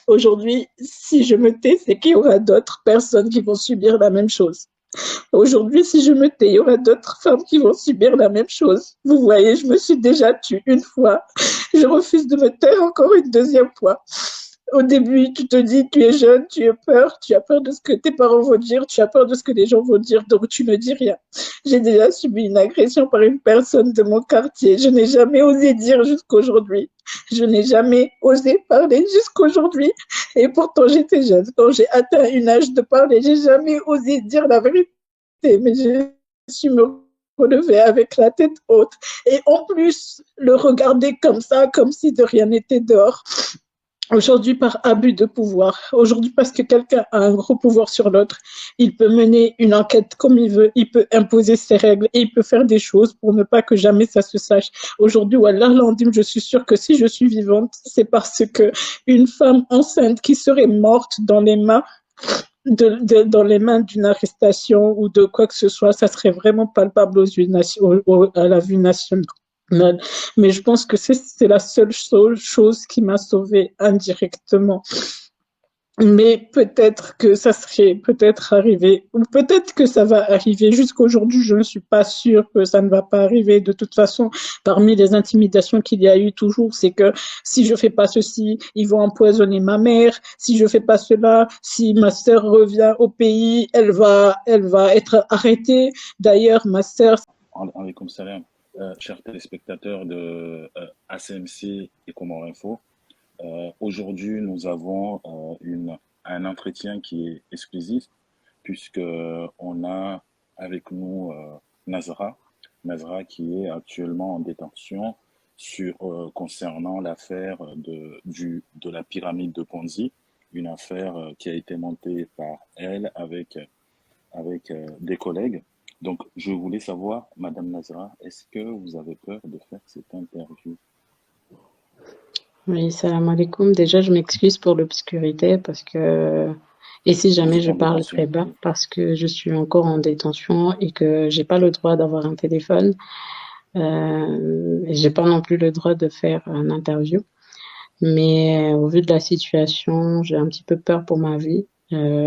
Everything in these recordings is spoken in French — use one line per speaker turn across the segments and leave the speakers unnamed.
Aujourd'hui, si je me tais, c'est qu'il y aura d'autres personnes qui vont subir la même chose. Aujourd'hui, si je me tais, il y aura d'autres femmes qui vont subir la même chose. Vous voyez, je me suis déjà tue une fois. Je refuse de me taire encore une deuxième fois. Au début, tu te dis, tu es jeune, tu as peur de ce que tes parents vont dire, tu as peur de ce que les gens vont dire, donc tu ne dis rien. J'ai déjà subi une agression par une personne de mon quartier. Je n'ai jamais osé dire jusqu'aujourd'hui. Je n'ai jamais osé parler jusqu'aujourd'hui. Et pourtant, j'étais jeune. Quand j'ai atteint une âge de parler, j'ai jamais osé dire la vérité. Mais je suis me relevée avec la tête haute. Et en plus, le regarder comme ça, comme si de rien n'était dehors. Aujourd'hui, par abus de pouvoir, aujourd'hui, parce que quelqu'un a un gros pouvoir sur l'autre, il peut mener une enquête comme il veut, il peut imposer ses règles et il peut faire des choses pour ne pas que jamais ça se sache. Aujourd'hui, Wallah Landim, je suis sûre que si je suis vivante, c'est parce que une femme enceinte qui serait morte dans les mains dans les mains d'une arrestation ou de quoi que ce soit, ça serait vraiment palpable aux yeux à la vue nationale. Mais je pense que c'est la seule chose qui m'a sauvée indirectement. Mais peut-être que ça serait peut-être arrivé, ou peut-être que ça va arriver. Jusqu'aujourd'hui, je ne suis pas sûre que ça ne va pas arriver. De toute façon, parmi les intimidations qu'il y a eu toujours, c'est que si je fais pas ceci, ils vont empoisonner ma mère. Si je fais pas cela, si ma sœur revient au pays, elle va être arrêtée. D'ailleurs, ma sœur.
Alaykoum salam. Chers téléspectateurs de ACMC et Comore Info, aujourd'hui nous avons un entretien qui est exclusif puisque on a avec nous Nazra, Nazra qui est actuellement en détention concernant l'affaire de la pyramide de Ponzi, une affaire qui a été montée par elle avec des collègues. Donc, je voulais savoir, Madame Nazra, est-ce que vous avez peur de faire cette interview?
Oui, salam alaikum. Déjà, je m'excuse pour l'obscurité parce que, et si
Vous
jamais
êtes
je
en
parle très
détention,
bas,
oui.
parce que je suis encore en détention et que j'ai pas le droit d'avoir un téléphone, et j'ai pas non plus le droit de faire un interview. Mais au vu de la situation, j'ai un petit peu peur pour ma vie.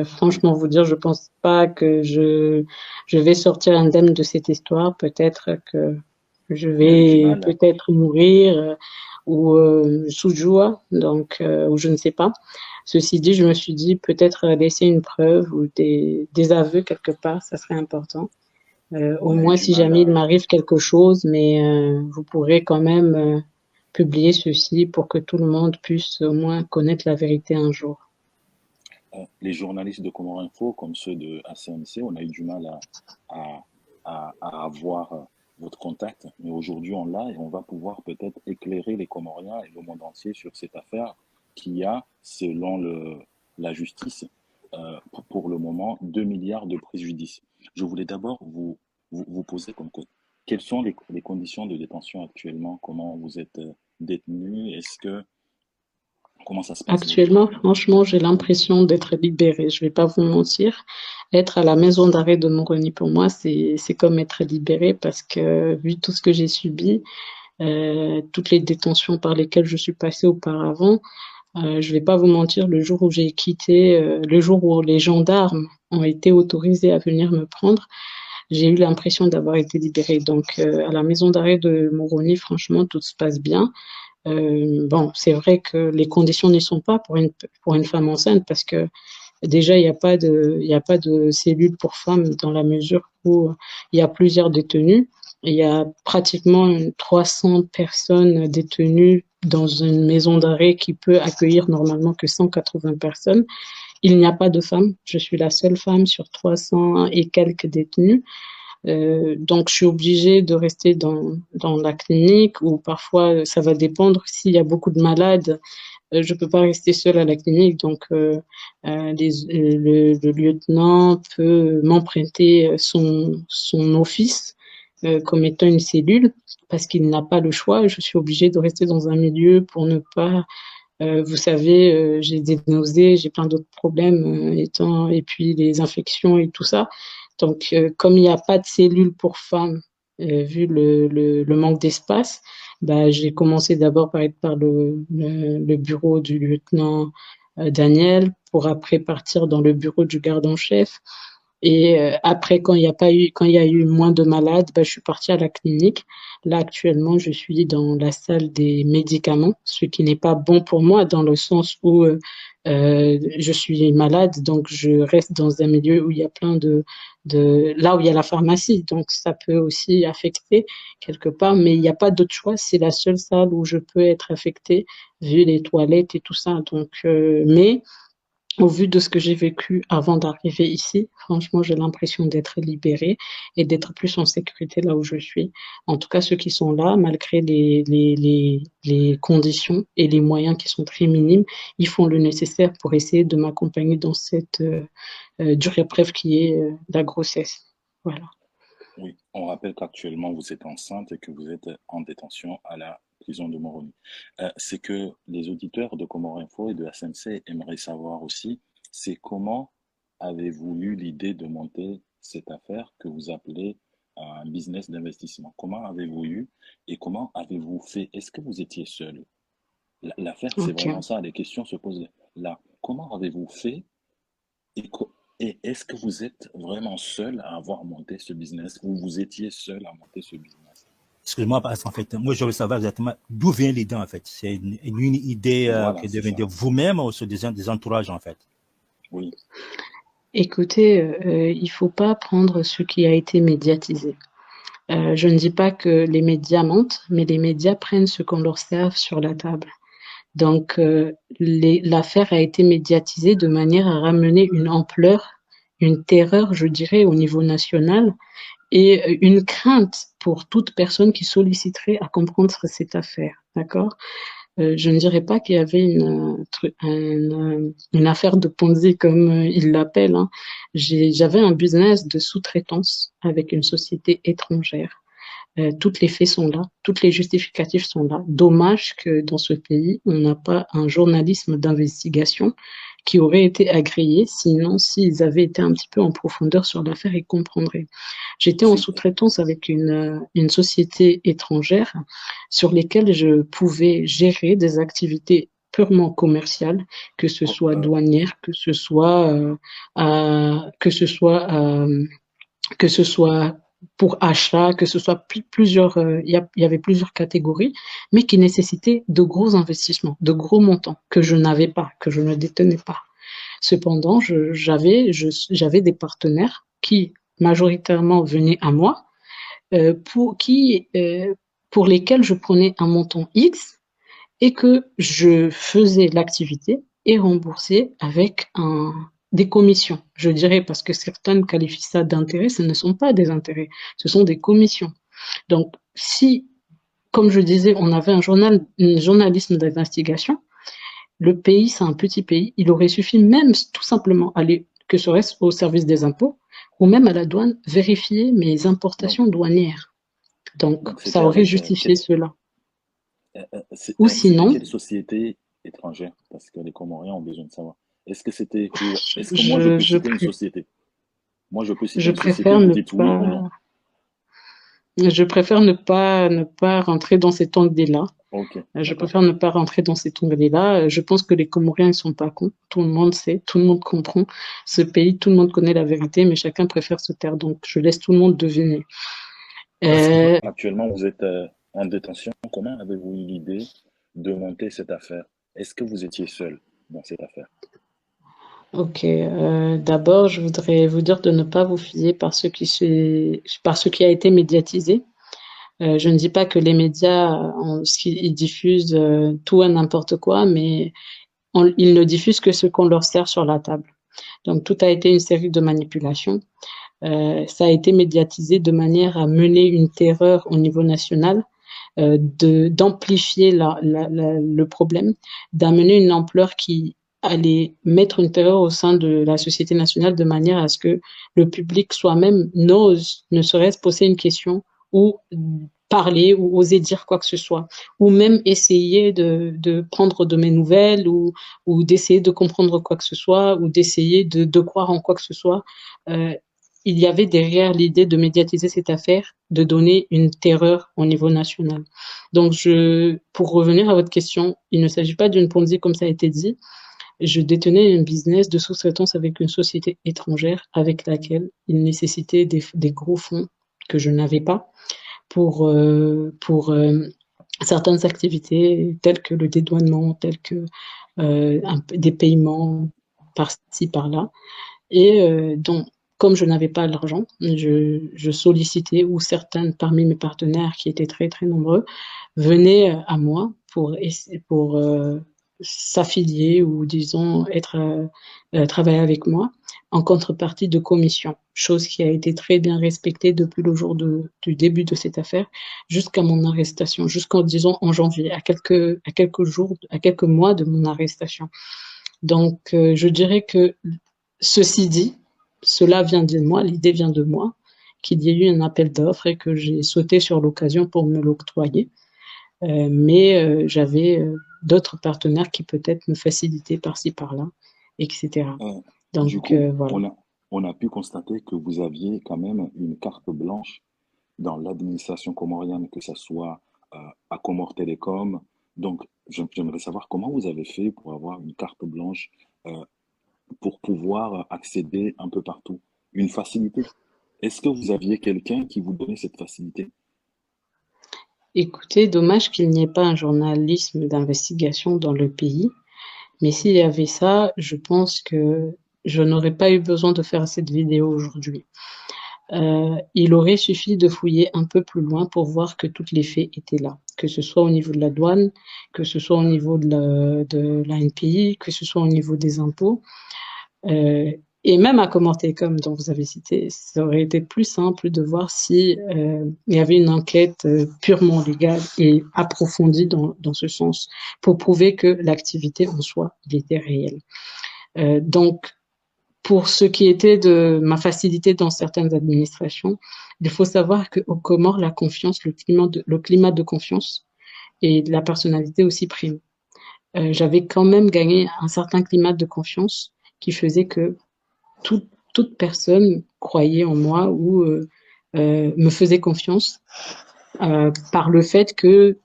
Franchement, vous dire, je pense pas que je vais sortir indemne de cette histoire. Peut-être que je
Vous avez du
vais
mal.
peut-être mourir ou sous joie, donc ou je ne sais pas. Ceci dit, je me suis dit peut-être laisser une preuve ou des aveux quelque part, ça serait important. Au
Vous avez
moins,
du
si
mal
jamais il
à...
m'arrive quelque chose, mais vous pourrez quand même publier ceci pour que tout le monde puisse au moins connaître la vérité un jour.
Les journalistes de Comore Info, comme ceux de ACMC, on a eu du mal à, à avoir votre contact. Mais aujourd'hui, on l'a et on va pouvoir peut-être éclairer les Comoriens et le monde entier sur cette affaire qui a, selon la justice, pour le moment, 2 milliards de préjudice. Je voulais d'abord vous poser comme cause. Quelles sont les conditions de détention actuellement? Comment vous êtes détenu? Comment ça se passe
Actuellement,
exactement?
franchement, j'ai l'impression d'être libérée. Je vais pas vous mentir. Être à la maison d'arrêt de Moroni, pour moi, c'est comme être libérée parce que vu tout ce que j'ai subi, toutes les détentions par lesquelles je suis passée auparavant, je vais pas vous mentir, le jour où j'ai quitté, le jour où les gendarmes ont été autorisés à venir me prendre, j'ai eu l'impression d'avoir été libérée. Donc, à la maison d'arrêt de Moroni, franchement, tout se passe bien. Bon, c'est vrai que les conditions n'y sont pas pour une femme enceinte parce que déjà, il y a pas de cellule pour femmes dans la mesure où il y a plusieurs détenus. Il y a pratiquement 300 personnes détenues dans une maison d'arrêt qui peut accueillir normalement que 180 personnes. Il n'y a pas de femmes. Je suis la seule femme sur 300 et quelques détenus. Donc, je suis obligée de rester dans la clinique ou parfois, ça va dépendre s'il y a beaucoup de malades. Je peux pas rester seule à la clinique, donc le lieutenant peut m'emprunter son office comme étant une cellule parce qu'il n'a pas le choix. Je suis obligée de rester dans un milieu pour ne pas, vous savez, j'ai des nausées, j'ai plein d'autres problèmes et puis les infections et tout ça. Donc, comme il n'y a pas de cellule pour femmes, vu le manque d'espace, bah, j'ai commencé d'abord par être par le bureau du lieutenant Daniel, pour après partir dans le bureau du garde en chef. Et après, quand il y a eu moins de malades, bah, je suis partie à la clinique. Là, actuellement, je suis dans la salle des médicaments, ce qui n'est pas bon pour moi dans le sens où je suis malade, donc je reste dans un milieu où il y a plein là où il y a la pharmacie, donc ça peut aussi affecter quelque part, mais il n'y a pas d'autre choix. C'est la seule salle où je peux être affectée vu les toilettes et tout ça. Donc, mais au vu de ce que j'ai vécu avant d'arriver ici, franchement, j'ai l'impression d'être libérée et d'être plus en sécurité là où je suis. En tout cas, ceux qui sont là, malgré les conditions et les moyens qui sont très minimes, ils font le nécessaire pour essayer de m'accompagner dans cette dure épreuve qui est la grossesse. Voilà.
Oui, on rappelle qu'actuellement vous êtes enceinte et que vous êtes en détention à la prison de Moroni. C'est que les auditeurs de Comores Info et de SMC aimeraient savoir aussi, c'est comment avez-vous eu l'idée de monter cette affaire que vous appelez un business d'investissement? Comment avez-vous eu et comment avez-vous fait? Est-ce que vous étiez seul? L'affaire, c'est vraiment
Ok.
ça, les questions se posent là. Comment avez-vous fait et, et est-ce que vous êtes vraiment seul à avoir monté ce business ou vous étiez seul à monter ce business?
Excuse-moi, parce qu'en fait, moi, je veux savoir exactement d'où vient l'idée, en fait. C'est une idée
Voilà,
qui
c'est
devient
ça.
de vous-même ou c'est des entourages, en fait.
Oui,
Écoutez, il faut pas prendre ce qui a été médiatisé. Je ne dis pas que les médias mentent, mais les médias prennent ce qu'on leur serve sur la table. Donc, l'affaire a été médiatisée de manière à ramener une ampleur, une terreur, je dirais, au niveau national et une crainte pour toute personne qui solliciterait à comprendre cette affaire. D'accord? Je ne dirais pas qu'il y avait une affaire de Ponzi comme ils l'appellent, hein. J'avais un business de sous-traitance avec une société étrangère. Toutes les faits sont là, toutes les justificatifs sont là. Dommage que dans ce pays, on n'a pas un journalisme d'investigation qui aurait été agréé. Sinon, s'ils avaient été un petit peu en profondeur sur l'affaire, ils comprendraient. J'étais en
c'est
sous-traitance avec une société étrangère sur lesquelles je pouvais gérer des activités purement commerciales, que ce
oh,
soit douanière, que ce soit pour achat, que ce soit plusieurs, il y avait plusieurs catégories, mais qui nécessitaient de gros investissements, de gros montants que je n'avais pas, que je ne détenais pas. Cependant, j'avais des partenaires qui majoritairement venaient à moi, pour lesquels je prenais un montant X et que je faisais l'activité et remboursais avec des commissions. Je dirais parce que certaines qualifient ça d'intérêts, ce ne sont pas des intérêts, ce sont des commissions. Donc, si, comme je disais, on avait un journalisme d'investigation, le pays, c'est un petit pays, il aurait suffi même tout simplement aller, que serait-ce au service des impôts, ou même à la douane, vérifier mes
donc,
importations douanières. Donc,
donc
ça
c'était
aurait
avec
justifié cela. Ou
c'était
sinon,
quelle société étrangère? Parce que les Comoriens ont besoin de savoir. Est-ce que c'était pour, est-ce que moi je
je,
peux
je,
citer une
pré-
société? Moi je peux citer
je
une société,
préfère
vous
ne
dites oui ou non.
pas, je préfère ne pas rentrer dans cet anglais-là.
Ok,
Je
d'accord.
préfère ne pas rentrer dans cet onglet-là. Je pense que les Comoriens ne sont pas cons. Tout le monde sait, tout le monde comprend ce pays, tout le monde connaît la vérité, mais chacun préfère se taire. Donc, je laisse tout le monde deviner. Euh,
Actuellement, vous êtes en détention. Comment avez-vous eu l'idée de monter cette affaire? Est-ce que vous étiez seul dans cette affaire?
ok. D'abord, je voudrais vous dire de ne pas vous fier par ce qui a été médiatisé. Je ne dis pas que les médias, ils diffusent tout et n'importe quoi, mais ils ne diffusent que ce qu'on leur sert sur la table. Donc, tout a été une série de manipulations. Ça a été médiatisé de manière à mener une terreur au niveau national, d'amplifier le problème, d'amener une ampleur qui allait mettre une terreur au sein de la société nationale de manière à ce que le public soi-même n'ose, ne serait-ce poser une question ou parler ou oser dire quoi que ce soit, ou même essayer de prendre de mes nouvelles ou d'essayer de comprendre quoi que ce soit ou d'essayer de croire en quoi que ce soit. Euh, il y avait derrière l'idée de médiatiser cette affaire, de donner une terreur au niveau national. Donc, pour revenir à votre question, il ne s'agit pas d'une Ponzi comme ça a été dit. je détenais un business de sous-traitance avec une société étrangère avec laquelle il nécessitait des gros fonds que je n'avais pas pour certaines activités telles que le dédouanement, telles que des paiements par-ci, par-là. Et donc, comme je n'avais pas l'argent, je sollicitais, ou certains parmi mes partenaires, qui étaient très très nombreux, venaient à moi pour s'affilier ou disons travailler avec moi en contrepartie de commissions, chose qui a été très bien respectée depuis le jour du début de cette affaire jusqu'à mon arrestation, jusqu'en disons en janvier, à quelques jours, à quelques mois de mon arrestation. Donc, je dirais que ceci dit, cela vient de moi, l'idée vient de moi, qu'il y ait eu un appel d'offres et que j'ai sauté sur l'occasion pour me l'octroyer. Mais j'avais d'autres partenaires qui peut-être me facilitaient par-ci, par-là, etc.
Euh, du
Donc,
coup,
voilà.
on a pu constater que vous aviez quand même une carte blanche dans l'administration comorienne, que ce soit à Comore Télécom. Donc, j'aimerais savoir comment vous avez fait pour avoir une carte blanche, euh, pour pouvoir accéder un peu partout. Une facilité. Est-ce que vous aviez quelqu'un qui vous donnait cette facilité?
Écoutez, dommage qu'il n'y ait pas un journalisme d'investigation dans le pays, mais s'il y avait ça, je pense que je n'aurais pas eu besoin de faire cette vidéo aujourd'hui. Il aurait suffi de fouiller un peu plus loin pour voir que tous les faits étaient là, que ce soit au niveau de la douane, que ce soit au niveau de la NPI, que ce soit au niveau des impôts. Euh, et même à commenter, comme dont vous avez cité, ça aurait été plus simple de voir si il y avait une enquête purement légale et approfondie dans ce sens, pour prouver que l'activité en soi, il était réelle. Donc, pour ce qui était de ma facilité dans certaines administrations, il faut savoir qu'aux Comores, la confiance, le climat de confiance et la personnalité aussi prime. J'avais quand même gagné un certain climat de confiance qui faisait que tout- toute personne croyait en moi ou me faisait confiance par le fait que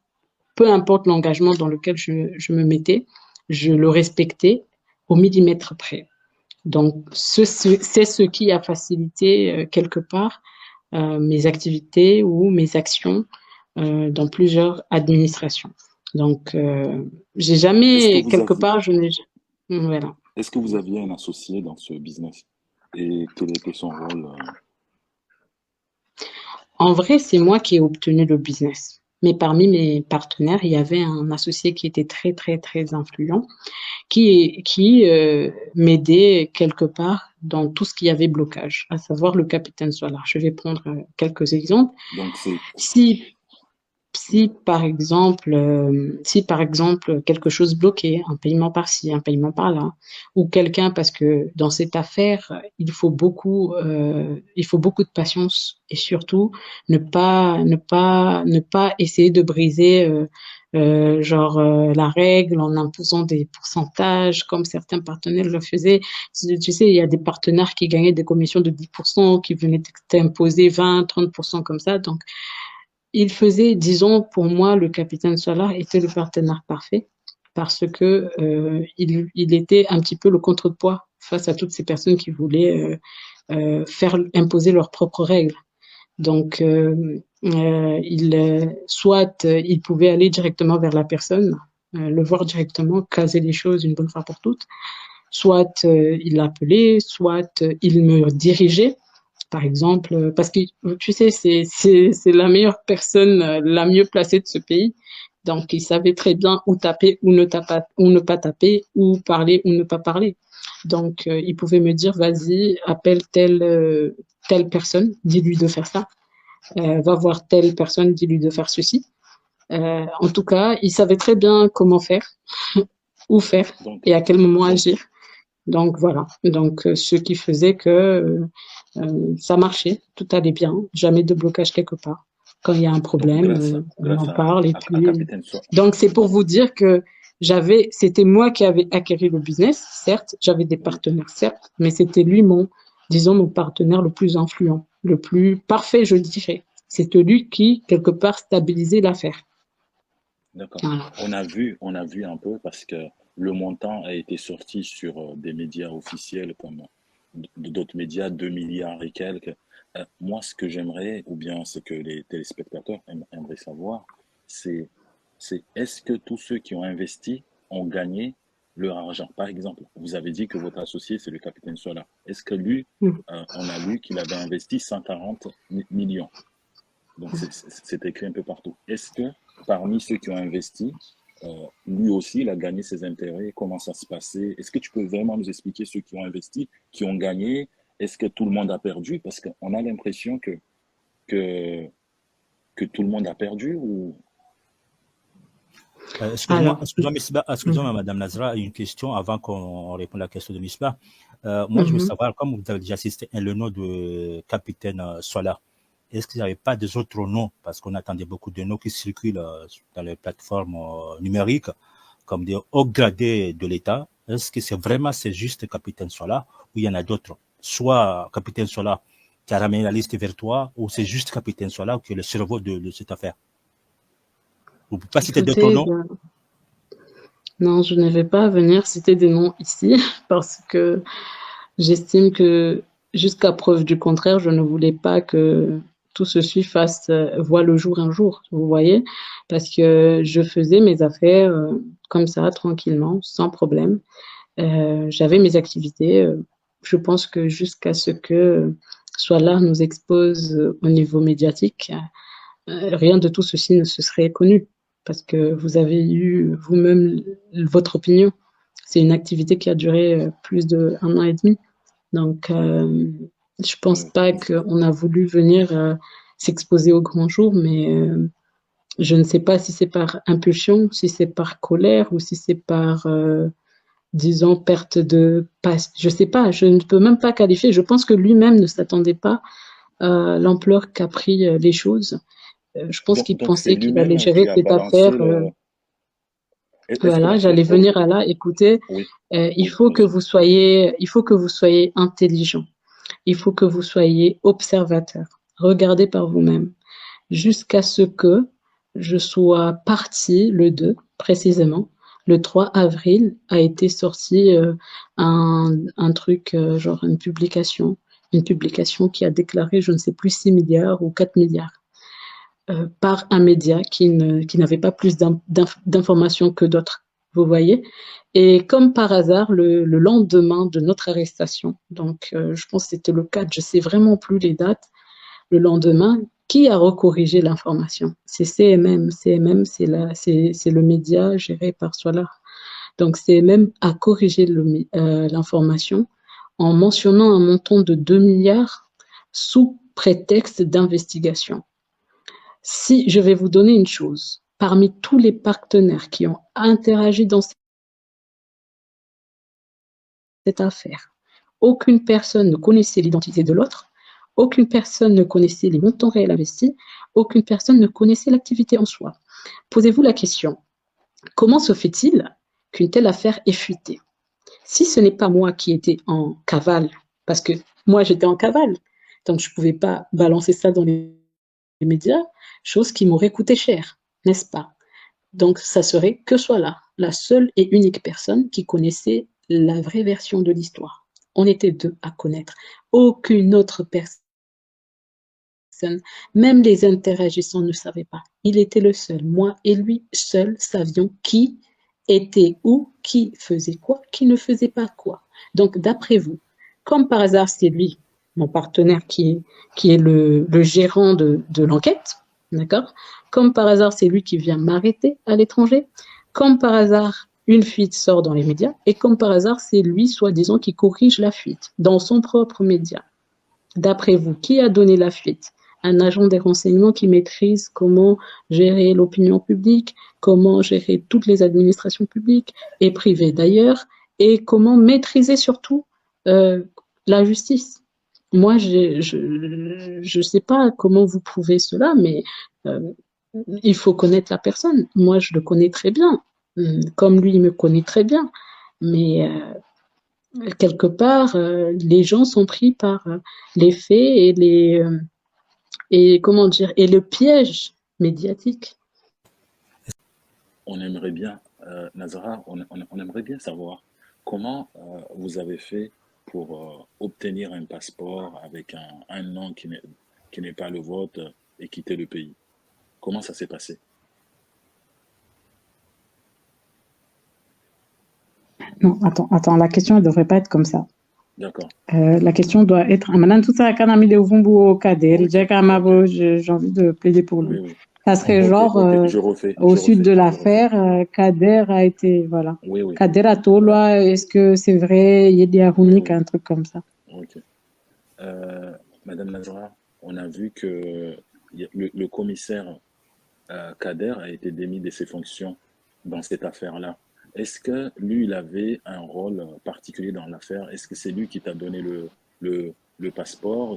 peu importe l'engagement dans lequel je me mettais, je le respectais au millimètre près. Donc, c'est ce qui a facilité quelque part mes activités ou mes actions dans plusieurs administrations. Donc, j'ai
Est-ce que
jamais,
vous
quelque
aviez,
part, je n'ai, voilà.
est-ce que vous aviez un associé dans ce business? Et quel était son rôle?
En vrai, c'est moi qui ai obtenu le business. Mais parmi mes partenaires, il y avait un associé qui était très, très, très influent, qui m'aidait quelque part dans tout ce qui avait blocage, à savoir le capitaine Solar. Je vais prendre quelques exemples.
Donc,
Si si par exemple quelque chose bloqué, un paiement par-ci, un paiement par-là, ou quelqu'un, parce que dans cette affaire, il faut beaucoup de patience et surtout ne pas essayer de briser genre la règle en imposant des pourcentages comme certains partenaires le faisaient. Tu sais, il y a des partenaires qui gagnaient des commissions de 10%, qui venaient t'imposer 20-30% comme ça. Donc il faisait, disons, pour moi, le capitaine Solar était le partenaire parfait parce que il était un petit peu le contrepoids face à toutes ces personnes qui voulaient faire imposer leurs propres règles. Donc, il pouvait aller directement vers la personne, le voir directement, caser les choses une bonne fois pour toutes. Soit il l'appelait, soit il me dirigeait par exemple, parce que tu sais, c'est la meilleure personne, la mieux placée de ce pays. Donc, il savait très bien où taper, où ne pas taper, où parler, où ne pas parler. Donc, il pouvait me dire, vas-y, appelle telle personne, dis-lui de faire ça. Va voir telle personne, dis-lui de faire ceci. En tout cas, il savait très bien comment faire, où faire
donc,
et à quel moment
donc,
agir. Donc voilà. Donc ce qui faisait que ça marchait, tout allait bien, jamais de blocage quelque part. Quand il y a un
donc
problème, on
grâce
en parle et
à
puis.
Capitaine So-
Donc c'est pour vous dire que c'était moi qui avais acquis le business, certes, j'avais des
oui,
partenaires, certes, mais c'était lui disons, mon partenaire le plus influent, le plus parfait, je dirais. C'était lui qui, quelque part, stabilisait l'affaire.
d'accord.
Voilà.
On a vu un peu parce que le montant a été sorti sur des médias officiels comme d'autres médias, 2 milliards et quelques. Moi, ce que j'aimerais, ou bien ce que les téléspectateurs aimeraient savoir, c'est est-ce que tous ceux qui ont investi ont gagné leur argent? Par exemple, vous avez dit que votre associé, c'est le capitaine Sola. Est-ce que lui,
Mm.
on a lu qu'il avait investi 140 millions? Donc, c'est écrit un peu partout. Est-ce que parmi ceux qui ont investi, lui aussi, il a gagné ses intérêts? Comment ça se passait? Est-ce que tu peux vraiment nous expliquer ceux qui ont investi, qui ont gagné? Est-ce que tout le monde a perdu? Parce qu'on a l'impression que, que tout le monde a perdu ou...
Excusez-moi,
Alors,
excusez-moi, Misbah, excusez-moi,
mm,
Madame Nazra, une question avant qu'on réponde à la question de Misbah. Moi, je veux
mhm.
savoir, comme vous avez déjà assisté le nom de capitaine Sola, est-ce qu'il n'y avait pas des autres noms? Parce qu'on attendait beaucoup de noms qui circulent dans les plateformes numériques, comme des hauts gradés de l'État. Est-ce que c'est juste capitaine Sola ou il y en a d'autres? Soit capitaine Sola qui a ramené la liste vers toi, ou c'est juste capitaine Sola qui est le cerveau de cette affaire? Vous ne pouvez pas citer d'autres
Écoutez,
noms?
non, je ne vais pas venir citer des noms ici parce que j'estime que jusqu'à preuve du contraire, je ne voulais pas que tout ceci voit le jour un jour, vous voyez, parce que je faisais mes affaires comme ça, tranquillement, sans problème. J'avais mes activités. Je pense que jusqu'à ce que soit là nous expose au niveau médiatique, rien de tout ceci ne se serait connu parce que vous avez eu vous-même votre opinion. C'est une activité qui a duré plus d'1 an et demi. Donc, je pense pas qu'on a voulu venir s'exposer au grand jour, mais je ne sais pas si c'est par impulsion, si c'est par colère ou si c'est par, disons, perte de passe. Je sais pas, je ne peux même pas qualifier. Je pense que lui-même ne s'attendait pas à l'ampleur qu'a pris les choses. Je pense qu'il
Donc c'est
pensait qu'il allait
lui-même
gérer
qui a
cette
balancé
affaire.
le... Est-ce que
Voilà,
la
j'allais
chose...
venir à là. Écoutez,
Oui,
il
oui,
faut que
vas-y.
il faut que vous soyez intelligent. Il faut que vous soyez observateur. Regardez par vous-même. Jusqu'à ce que je sois partie le 2, précisément. Le 3 avril a été sorti un truc, genre une publication qui a déclaré, je ne sais plus, 6 milliards ou 4 milliards par un média qui n'avait pas plus d'informations que d'autres, vous voyez. Et comme par hasard, le lendemain de notre arrestation, donc je pense que c'était le 4, je sais vraiment plus les dates, le lendemain, qui a recorrigé l'information? C'est CMM. CMM, c'est le média géré par Solar. Donc CMM a corrigé l'information en mentionnant un montant de 2 milliards sous prétexte d'investigation. Si je vais vous donner une chose, parmi tous les partenaires qui ont interagi dans cette affaire, aucune personne ne connaissait l'identité de l'autre, aucune personne ne connaissait les montants réels investis, aucune personne ne connaissait l'activité en soi. Posez-vous la question, comment se fait-il qu'une telle affaire ait fuité? Si ce n'est pas moi qui étais en cavale, parce que moi j'étais en cavale, donc je ne pouvais pas balancer ça dans les médias, chose qui m'aurait coûté cher, n'est-ce pas? Donc, ça serait que soit là, la seule et unique personne qui connaissait la vraie version de l'histoire. On était deux à connaître. Aucune autre personne, même les interagissants ne savaient pas. Il était le seul. Moi et lui seuls savions qui était où, qui faisait quoi, qui ne faisait pas quoi. Donc, d'après vous, comme par hasard, c'est lui, mon partenaire, qui est le gérant de l'enquête, d'accord? Comme par hasard, c'est lui qui vient m'arrêter à l'étranger. Comme par hasard, une fuite sort dans les médias. Et comme par hasard, c'est lui, soi-disant, qui corrige la fuite dans son propre média. D'après vous, qui a donné la fuite? Un agent des renseignements qui maîtrise comment gérer l'opinion publique, comment gérer toutes les administrations publiques et privées d'ailleurs, et comment maîtriser surtout la justice. Moi, je sais pas comment vous prouvez cela, mais euh, il faut connaître la personne. Moi, je le connais très bien, comme lui, il me connaît très bien. Mais quelque part, les gens sont pris par les faits et comment dire, et le piège médiatique.
On aimerait bien Nazara, on aimerait bien savoir comment vous avez fait pour obtenir un passeport avec un nom qui n'est pas le vôtre et quitter le pays. Comment ça s'est passé?
Non, attends, la question ne devrait pas être comme ça.
D'accord.
La question doit être Madame tout ça, quand ami de Vumbu au Kader,
Ok, ok.
j'ai envie de plaider pour
Oui,
lui.
oui.
Ça serait
Ok,
genre
ok.
au sud de
Je refais.
l'affaire, Kader a été voilà.
Oui, oui.
Kader a
Euh,
Tolwa, est-ce que c'est vrai, il y a des
oui,
Arounik,
oui.
un truc comme ça.
Ok. Madame Nazara, on a vu que le commissaire Kader a été démis de ses fonctions dans cette affaire-là. Est-ce que lui, il avait un rôle particulier dans l'affaire? Est-ce que c'est lui qui t'a donné le passeport?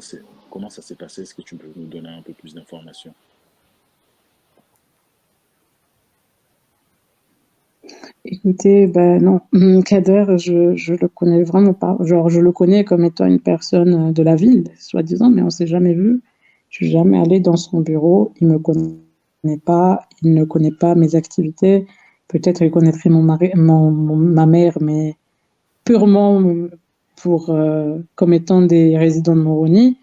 Comment ça s'est passé? Est-ce que tu peux nous donner un peu plus d'informations?
Écoutez, ben non, Kader, je le connais vraiment pas. Genre, je le connais comme étant une personne de la ville, soi-disant, mais on s'est jamais vu. Je suis jamais allée dans son bureau. Il me connaît pas. Il ne connaît pas mes activités. Peut-être il connaîtrait ma mère, mais purement pour comme étant des résidents de Moroni.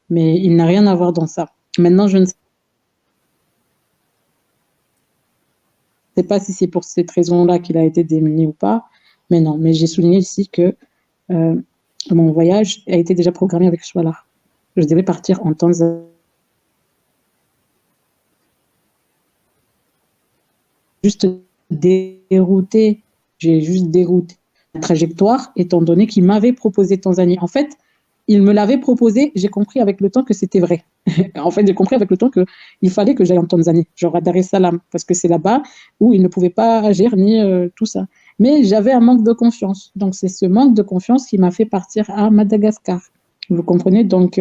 Mais il n'a rien à voir dans ça. Maintenant, je ne sais pas si c'est pour cette raison-là qu'il a été démuni ou pas. Mais non, mais j'ai souligné ici que euh, mon voyage a été déjà programmé avec Choala. Je devais partir en Tanzanie. Juste dérouté, j'ai juste dérouté la trajectoire, étant donné qu'il m'avait proposé Tanzanie. En fait, il me l'avait proposé, j'ai compris avec le temps que c'était vrai. En fait, j'ai compris avec le temps qu'il fallait que j'aille en Tanzanie, genre à Dar es Salaam, parce que c'est là-bas où il ne pouvait pas agir ni tout ça. Mais j'avais un manque de confiance. Donc, c'est ce manque de confiance qui m'a fait partir à Madagascar. Vous comprenez? Donc,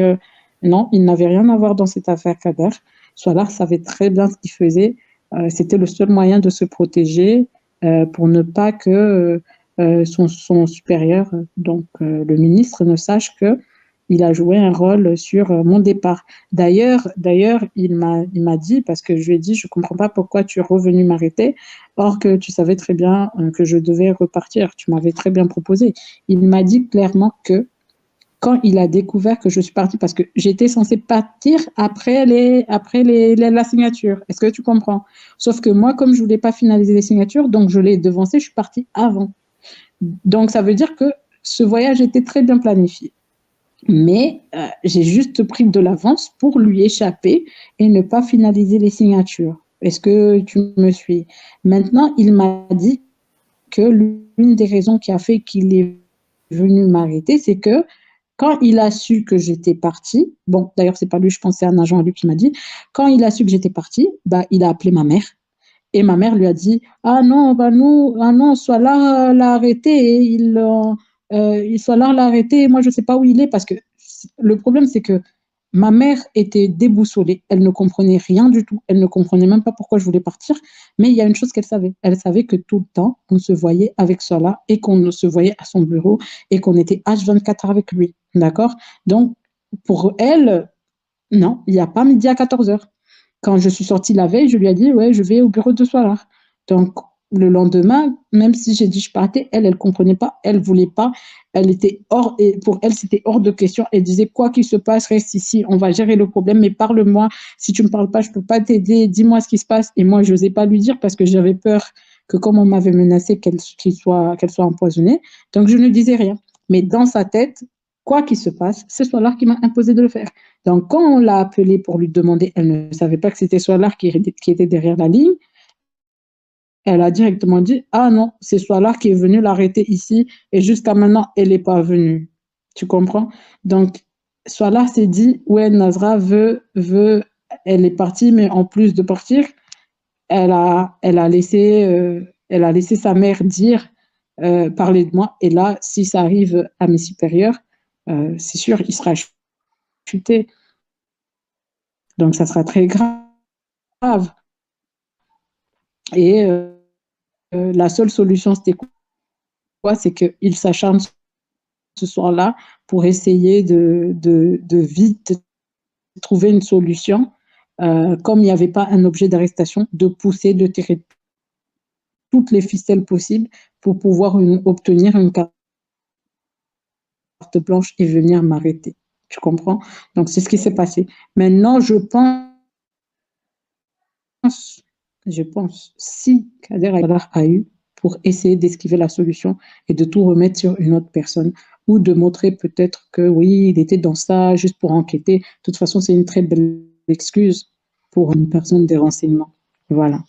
non, il n'avait rien à voir dans cette affaire Kader. Solar savait très bien ce qu'il faisait. C'était le seul moyen de se protéger pour ne pas que son supérieur, donc le ministre, ne sache que il a joué un rôle sur mon départ. D'ailleurs, il m'a dit, parce que je lui ai dit, je ne comprends pas pourquoi tu es revenu m'arrêter, or que tu savais très bien que je devais repartir. Tu m'avais très bien proposé. Il m'a dit clairement que quand il a découvert que je suis partie, parce que j'étais censée partir la signature. Est-ce que tu comprends? Sauf que moi, comme je ne voulais pas finaliser les signatures, donc je l'ai devancé, je suis partie avant. Donc, ça veut dire que ce voyage était très bien planifié. Mais j'ai juste pris de l'avance pour lui échapper et ne pas finaliser les signatures. Est-ce que tu me suis? Maintenant, il m'a dit que l'une des raisons qui a fait qu'il est venu m'arrêter, c'est que quand il a su que j'étais partie, bon, d'ailleurs, c'est pas lui, je pensais à un agent à lui qui m'a dit, quand il a su que j'étais partie, bah, il a appelé ma mère. Et ma mère lui a dit, ah non, bah nous, ah non, soit là, l'a arrêté, soit là, l'a arrêté, moi, je sais pas où il est, parce que le problème, c'est que ma mère était déboussolée, elle ne comprenait rien du tout, elle ne comprenait même pas pourquoi je voulais partir, mais il y a une chose qu'elle savait, elle savait que tout le temps, on se voyait avec Sola et qu'on se voyait à son bureau et qu'on était H24 avec lui, d'accord? Donc, pour elle, non, il n'y a pas midi à 14 heures. Quand je suis sortie la veille, je lui ai dit, ouais, je vais au bureau de Solar. Donc, le lendemain, même si j'ai dit je partais, elle ne comprenait pas, elle ne voulait pas, elle était hors, et pour elle, c'était hors de question. Elle disait, quoi qu'il se passe, reste ici, on va gérer le problème, mais parle-moi. Si tu ne me parles pas, je ne peux pas t'aider, dis-moi ce qui se passe. Et moi, je n'osais pas lui dire parce que j'avais peur que, comme on m'avait menacé, qu'elle soit empoisonnée. Donc, je ne disais rien. Mais dans sa tête, quoi qu'il se passe, c'est Solar qui m'a imposé de le faire. Donc, quand on l'a appelée pour lui demander, elle ne savait pas que c'était Solar qui était derrière la ligne. Elle a directement dit, ah non, c'est Solar qui est venu l'arrêter ici et jusqu'à maintenant, elle n'est pas venue. Tu comprends? Donc, Solar s'est dit, ouais, Nazra elle est partie, mais en plus de partir, elle a laissé sa mère dire, parler de moi. Et là, si ça arrive à mes supérieurs, c'est sûr, il sera chuté. Donc, ça sera très grave. Et la seule solution, c'était quoi? C'est qu'il s'acharne ce soir-là pour essayer de vite trouver une solution. Comme il n'y avait pas un objet d'arrestation, de pousser le territoire toutes les ficelles possibles pour pouvoir obtenir une carte blanche et venir m'arrêter. Tu comprends? Donc, c'est ce qui s'est passé. Maintenant, je pense, si Kader a eu pour essayer d'esquiver la solution et de tout remettre sur une autre personne, ou de montrer peut-être que oui, il était dans ça juste pour enquêter. De toute façon, c'est une très belle excuse pour une personne des renseignements. Voilà.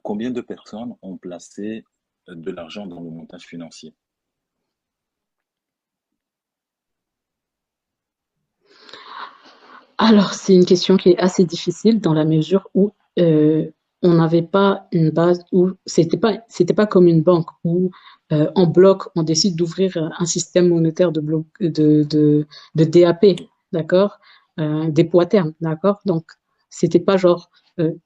Combien de personnes ont placé de l'argent dans le montage financier?
Alors, c'est une question qui est assez difficile dans la mesure où on n'avait pas une base, où c'était pas comme une banque où en bloc, on décide d'ouvrir un système monétaire de DAP, d'accord? Dépôt à terme, d'accord? Donc, c'était pas genre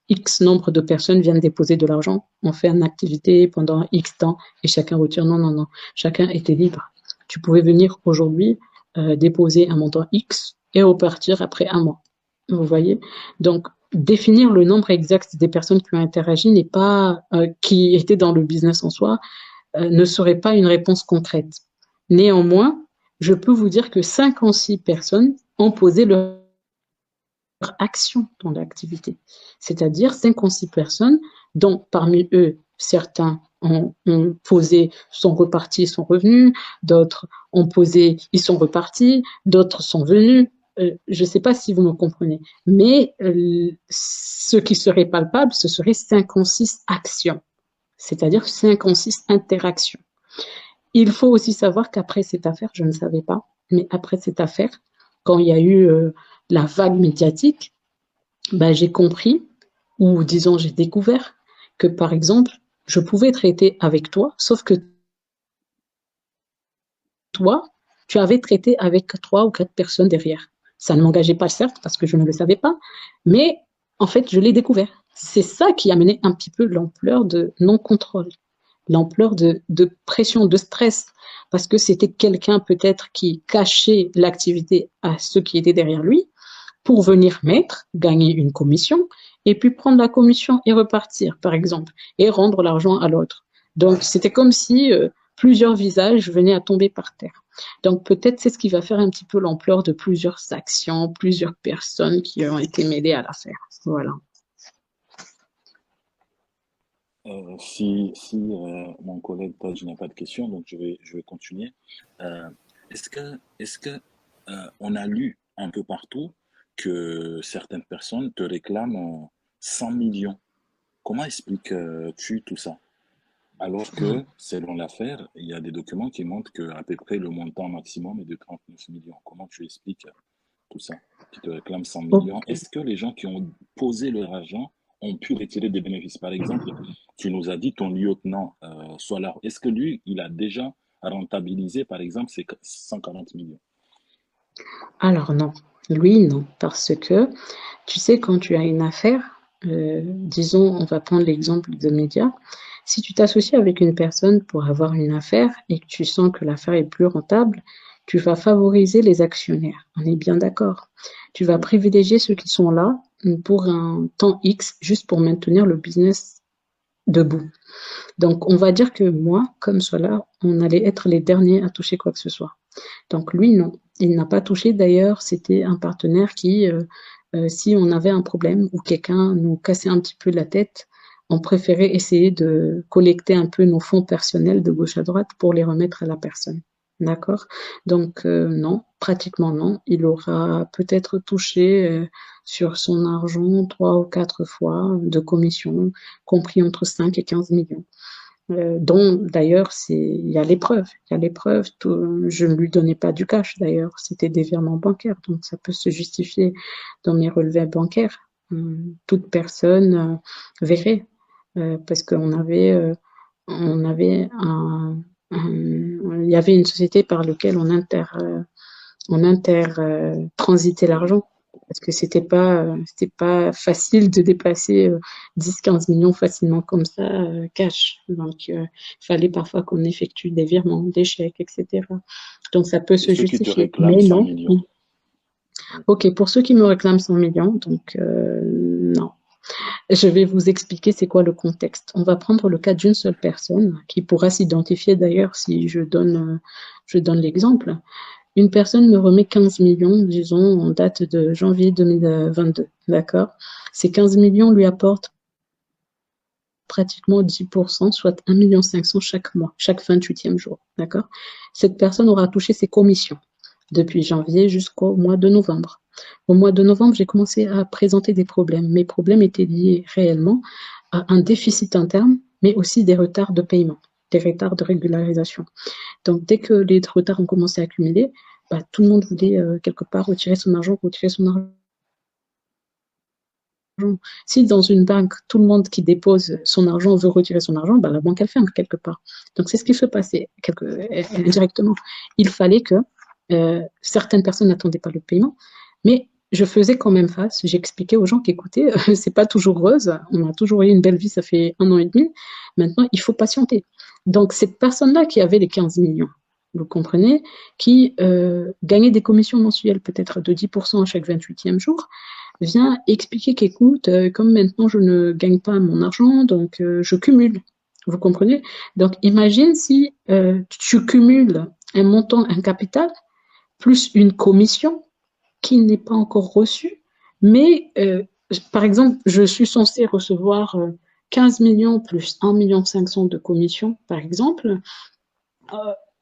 X nombre de personnes viennent déposer de l'argent, on fait une activité pendant X temps et chacun retire. Non, non, non. Chacun était libre. Tu pouvais venir aujourd'hui déposer un montant X et repartir après un mois. Vous voyez? Donc, définir le nombre exact des personnes qui ont interagi n'est pas, qui étaient dans le business en soi, ne serait pas une réponse concrète. Néanmoins, je peux vous dire que 56 personnes ont posé leur action dans l'activité. C'est-à-dire 56 personnes dont parmi eux, certains ont posé, sont repartis, sont revenus, d'autres ont posé, ils sont repartis, d'autres sont venus. Je ne sais pas si vous me comprenez, mais ce qui serait palpable, ce serait 56 actions, c'est-à-dire 56 interactions. Il faut aussi savoir qu'après cette affaire, je ne savais pas, mais après cette affaire, quand il y a eu la vague médiatique, ben, j'ai compris, ou disons j'ai découvert, que par exemple, je pouvais traiter avec toi, sauf que toi, tu avais traité avec 3 ou 4 personnes derrière. Ça ne m'engageait pas, certes, parce que je ne le savais pas, mais en fait, je l'ai découvert. C'est ça qui a mené un petit peu l'ampleur de non-contrôle, l'ampleur de pression, de stress, parce que c'était quelqu'un peut-être qui cachait l'activité à ceux qui étaient derrière lui, pour venir mettre, gagner une commission, et puis prendre la commission et repartir, par exemple, et rendre l'argent à l'autre. Donc, c'était comme si plusieurs visages venaient à tomber par terre. Donc, peut-être c'est ce qui va faire un petit peu l'ampleur de plusieurs actions, plusieurs personnes qui ont été mêlées à l'affaire. Voilà.
Si mon collègue Taj n'a pas de questions, donc je vais continuer. Euh, est-ce que on a lu un peu partout que certaines personnes te réclament 100 millions? Comment expliques-tu tout ça? Alors que, selon l'affaire, il y a des documents qui montrent qu'à peu près le montant maximum est de 39 millions. Comment tu expliques tout ça? Qui te réclament 100 millions.
Ok.
Est-ce que les gens qui ont posé leur argent ont pu retirer des bénéfices? Par exemple, tu nous as dit ton lieutenant Solar. Est-ce que lui, il a déjà rentabilisé, par exemple, ses 140 millions?
Alors non, lui non, parce que tu sais, quand tu as une affaire, disons, on va prendre l'exemple de médias, si tu t'associes avec une personne pour avoir une affaire et que tu sens que l'affaire est plus rentable, tu vas favoriser les actionnaires. On est bien d'accord. Tu vas
Oui.
privilégier ceux qui sont là pour un temps X, juste pour maintenir le business debout. Donc, on va dire que moi, comme cela, on allait être les derniers à toucher quoi que ce soit. Donc, lui, non. Il n'a pas touché. D'ailleurs, c'était un partenaire qui, si on avait un problème ou quelqu'un nous cassait un petit peu la tête, on préférait essayer de collecter un peu nos fonds personnels de gauche à droite pour les remettre à la personne. D'accord? Donc, non, pratiquement non. Il aura peut-être touché sur son argent 3 ou 4 fois de commission, compris entre 5 et 15 millions. Dont d'ailleurs, il y a l'épreuve. Il y a l'épreuve. Je ne lui donnais pas du cash d'ailleurs. C'était des virements bancaires. Donc, ça peut se justifier dans mes relevés bancaires. Toute personne verrait. Parce on avait il y avait une société par laquelle on transitait l'argent parce que c'était pas facile de déplacer 10-15 millions facilement comme ça cash. Donc il fallait parfois qu'on effectue des virements, des chèques, etc. Donc ça peut
Et
se
ceux qui te
justifier,
réclament
mais
100
non.
millions?
Ok, pour ceux qui me réclament 100 millions, donc non. Je vais vous expliquer c'est quoi le contexte. On va prendre le cas d'une seule personne qui pourra s'identifier d'ailleurs si je donne l'exemple. Une personne me remet 15 millions, disons, en date de janvier 2022, d'accord? Ces 15 millions lui apportent pratiquement 10%, soit 1,5 million chaque mois, chaque 28e jour, d'accord? Cette personne aura touché ses commissions depuis janvier jusqu'au mois de novembre. Au mois de novembre, j'ai commencé à présenter des problèmes. Mes problèmes étaient liés réellement à un déficit interne, mais aussi des retards de paiement, des retards de régularisation. Donc, dès que les retards ont commencé à accumuler, tout le monde voulait quelque part retirer son argent. Si dans une banque, tout le monde qui dépose son argent veut retirer son argent, la banque, elle ferme quelque part. Donc, c'est ce qui se passait indirectement. Il fallait que certaines personnes n'attendaient pas le paiement, mais je faisais quand même face. J'expliquais aux gens qu'écoutez, c'est pas toujours rose. On a toujours eu une belle vie, ça fait 1 an et demi. Maintenant, il faut patienter. Donc, cette personne-là qui avait les 15 millions, vous comprenez, qui gagnait des commissions mensuelles peut-être de 10% à chaque 28e jour, vient expliquer qu'écoute, comme maintenant je ne gagne pas mon argent, donc je cumule. Vous comprenez? Donc, imagine si tu cumules un montant, un capital, plus une commission qui n'est pas encore reçue, mais par exemple, je suis censée recevoir 15 millions plus 1,5 million de commission, par exemple,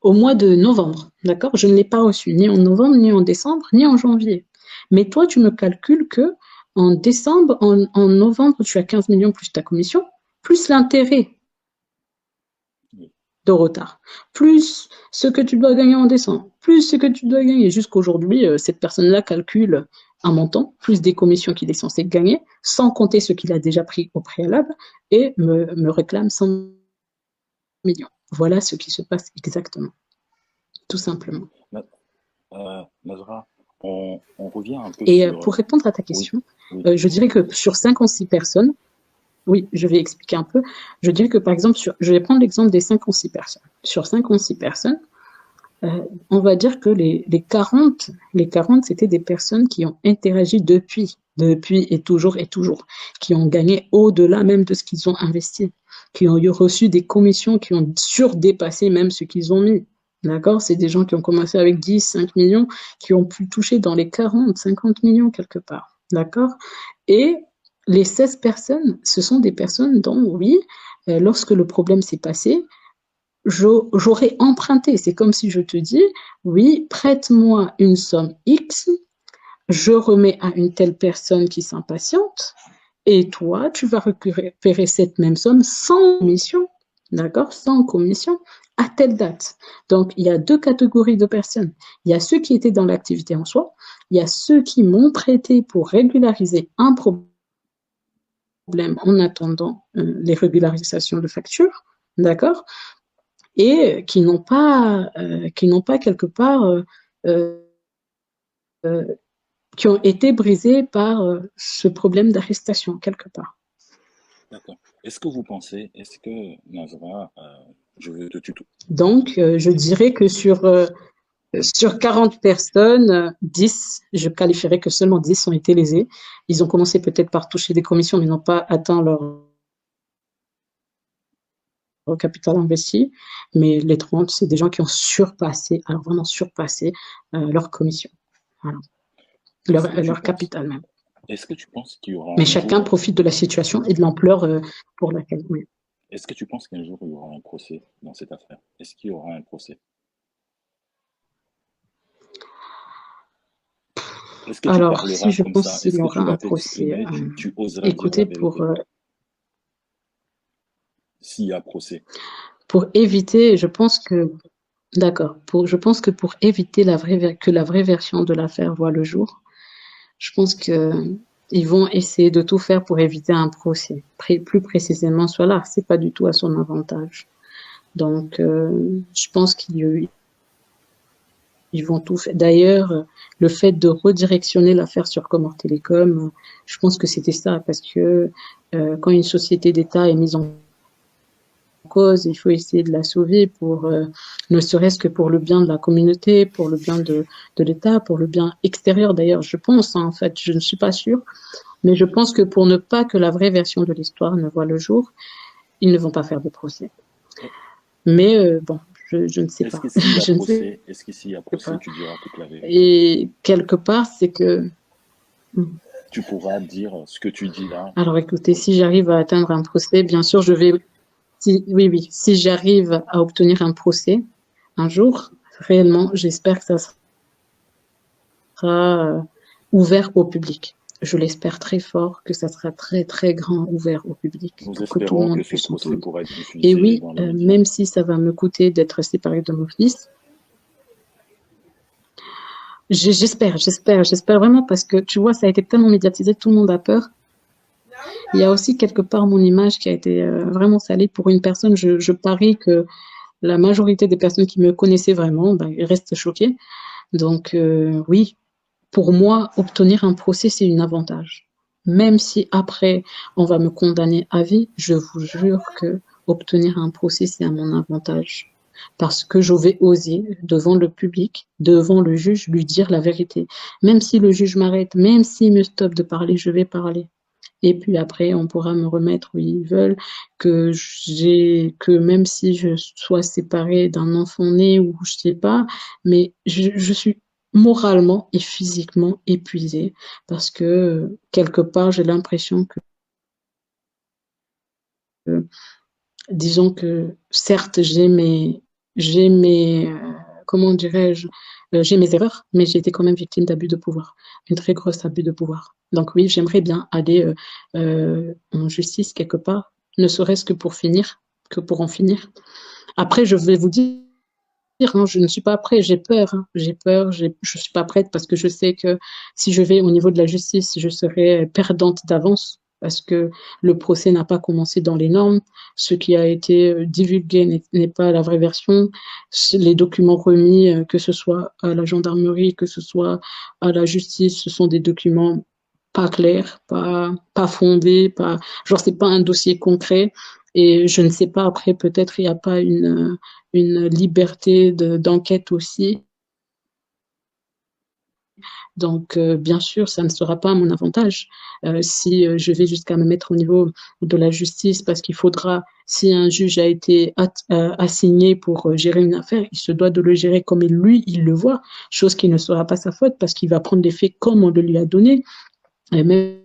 au mois de novembre, d'accord? Je ne l'ai pas reçu ni en novembre, ni en décembre, ni en janvier. Mais toi, tu me calcules que en décembre, en novembre, tu as 15 millions plus ta commission, plus l'intérêt de retard, plus ce que tu dois gagner en décembre, plus ce que tu dois gagner. Jusqu'aujourd'hui, cette personne-là calcule un montant, plus des commissions qu'il est censé gagner, sans compter ce qu'il a déjà pris au préalable, et me réclame 100 millions. Voilà ce qui se passe exactement, tout simplement.
Nazra, on revient un peu
Et
sur...
pour répondre à ta question,
oui.
je dirais que sur 5 ou 6 personnes, oui, je vais expliquer un peu. Je dirais que par exemple, je vais prendre l'exemple des 5 ou 6 personnes. Sur 5 ou 6 personnes, on va dire que les 40, c'était des personnes qui ont interagi depuis et toujours, qui ont gagné au-delà même de ce qu'ils ont investi, qui ont reçu des commissions, qui ont surdépassé même ce qu'ils ont mis. D'accord? C'est des gens qui ont commencé avec 10, 5 millions, qui ont pu toucher dans les 40, 50 millions quelque part. D'accord? Et les 16 personnes, ce sont des personnes dont, oui, lorsque le problème s'est passé, j'aurais emprunté. C'est comme si je te dis, oui, prête-moi une somme X, je remets à une telle personne qui s'impatiente, et toi, tu vas récupérer cette même somme sans commission, d'accord, sans commission, à telle date. Donc, il y a 2 catégories de personnes. Il y a ceux qui étaient dans l'activité en soi, il y a ceux qui m'ont prêté pour régulariser un problème en attendant les régularisations de factures, d'accord, et qui n'ont pas quelque part qui ont été brisés par ce problème d'arrestation quelque part.
D'accord. Est-ce que Nazra, je veux te tutoyer.
Donc, je dirais que sur 40 personnes, 10, je qualifierais que seulement 10 ont été lésés. Ils ont commencé peut-être par toucher des commissions, mais n'ont pas atteint leur capital investi. Mais les 30, c'est des gens qui ont surpassé, alors vraiment surpassé leur commission. Voilà. Leur capital même.
Est-ce que tu penses qu'il y aura
Mais chacun profite de la situation et de l'ampleur pour laquelle. Oui.
Est-ce que tu penses qu'un jour il y aura un procès dans cette affaire? Est-ce qu'il y aura un procès?
Alors, si je pense qu'il y aura un procès, écoutez,
s'il y a procès.
Pour éviter, je pense que, d'accord, je pense que pour éviter que la vraie version de l'affaire voit le jour, je pense qu'ils vont essayer de tout faire pour éviter un procès. Plus précisément, cela, c'est pas du tout à son avantage. Donc, je pense qu'ils vont tout faire. D'ailleurs, le fait de redirectionner l'affaire sur Comores Télécom, je pense que c'était ça, parce que quand une société d'État est mise en cause, il faut essayer de la sauver pour, ne serait-ce que pour le bien de la communauté, pour le bien de l'État, pour le bien extérieur d'ailleurs, je pense, hein, en fait, je ne suis pas sûre, Mais je pense que pour ne pas que la vraie version de l'histoire ne voit le jour, ils ne vont pas faire de procès. Mais bon, je ne sais
Est-ce
pas.
que s'il y a
Je ne sais
procès, est-ce que s'il y a procès,
pas.
tu diras toute la vérité?
Et quelque part, c'est que...
Tu pourras dire ce que tu dis là.
Alors écoutez, si j'arrive à atteindre un procès, bien sûr, je vais... oui, si j'arrive à obtenir un procès un jour, réellement, j'espère que ça sera ouvert au public. Je l'espère très fort que ça sera très, très grand ouvert au public
Nous
pour que tout le
espérons que
monde
ce
puisse
procès
entendre.
pourra être
Et
diffusé
oui,
dans les médias.
même si ça va me coûter d'être séparée de mon fils, j'espère vraiment parce que tu vois, ça a été tellement médiatisé, tout le monde a peur. Il y a aussi quelque part mon image qui a été vraiment salée pour une personne. Je parie que la majorité des personnes qui me connaissaient vraiment, ben, ils restent choquées. Donc oui, pour moi, obtenir un procès, c'est un avantage. Même si après, on va me condamner à vie, je vous jure que obtenir un procès, c'est à mon avantage. Parce que je vais oser, devant le public, devant le juge, lui dire la vérité. Même si le juge m'arrête, même s'il me stoppe de parler, je vais parler. Et puis après, on pourra me remettre où ils veulent, que même si je sois séparée d'un enfant né ou je sais pas, mais je suis moralement et physiquement épuisée parce que quelque part, j'ai l'impression que, disons que certes, j'ai mes, comment dirais-je, j'ai mes erreurs, mais j'ai été quand même victime d'abus de pouvoir, une très grosse abus de pouvoir. Donc oui, j'aimerais bien aller en justice quelque part, ne serait-ce que pour finir, que pour en finir. Après, je vais vous dire, hein, je ne suis pas prête, j'ai peur, hein, j'ai peur, je suis pas prête parce que je sais que si je vais au niveau de la justice, je serai perdante d'avance parce que le procès n'a pas commencé dans les normes. Ce qui a été divulgué n'est pas la vraie version. Les documents remis, que ce soit à la gendarmerie, que ce soit à la justice, ce sont des documents pas clairs, pas fondés, pas, genre c'est pas un dossier concret. Et je ne sais pas, après, peut-être il n'y a pas une liberté d'enquête aussi. Donc, bien sûr, ça ne sera pas à mon avantage si je vais jusqu'à me mettre au niveau de la justice parce qu'il faudra, si un juge a été assigné pour gérer une affaire, il se doit de le gérer comme lui, il le voit, chose qui ne sera pas sa faute parce qu'il va prendre les faits comme on le lui a donné. Et même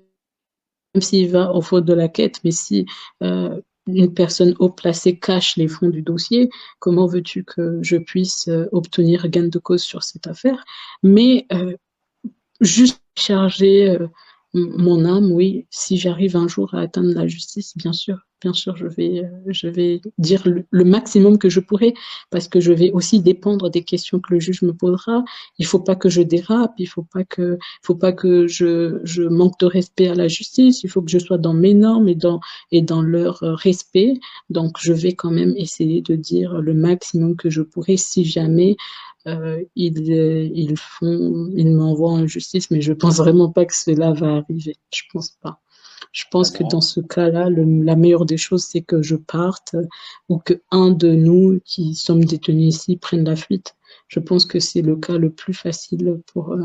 s'il va au fond de la quête, mais si une personne haut placée cache les fonds du dossier, comment veux-tu que je puisse obtenir gain de cause sur cette affaire? Mais juste charger mon âme, oui, si j'arrive un jour à atteindre la justice, bien sûr, je vais dire le maximum que je pourrai, parce que je vais aussi dépendre des questions que le juge me posera. Il faut pas que je dérape, faut pas que je manque de respect à la justice. Il faut que je sois dans mes normes et dans leur respect. Donc, je vais quand même essayer de dire le maximum que je pourrai si jamais ils m'envoient en justice, mais je pense vraiment pas que cela va arriver. Je pense pas. Je pense que dans
Alors,
ce cas-là, la meilleure des choses, c'est que je parte ou que un de nous qui sommes détenus ici prenne la fuite. Je pense que c'est le cas le plus facile pour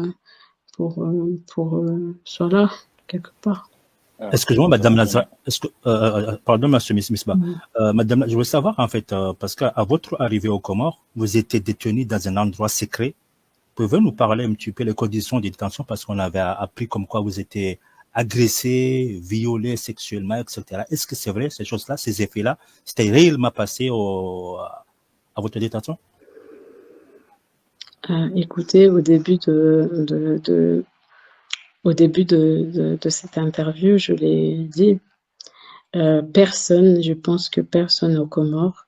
cela, quelque part.
Excusez-moi, Madame Lazare.
Exactement.
Pardon, Monsieur Misba.
Mm.
Madame, je veux savoir, en fait, parce qu'à votre arrivée aux Comores, vous étiez détenu dans un endroit secret. Pouvez-vous nous parler un petit peu les conditions de détention parce qu'on avait appris comme quoi vous étiez agressé, violé sexuellement, etc. Est-ce que c'est vrai, ces choses-là, ces effets-là, c'était réellement passé à votre détention?
Écoutez, au début de cette interview, je l'ai dit, personne, je pense que personne aux Comores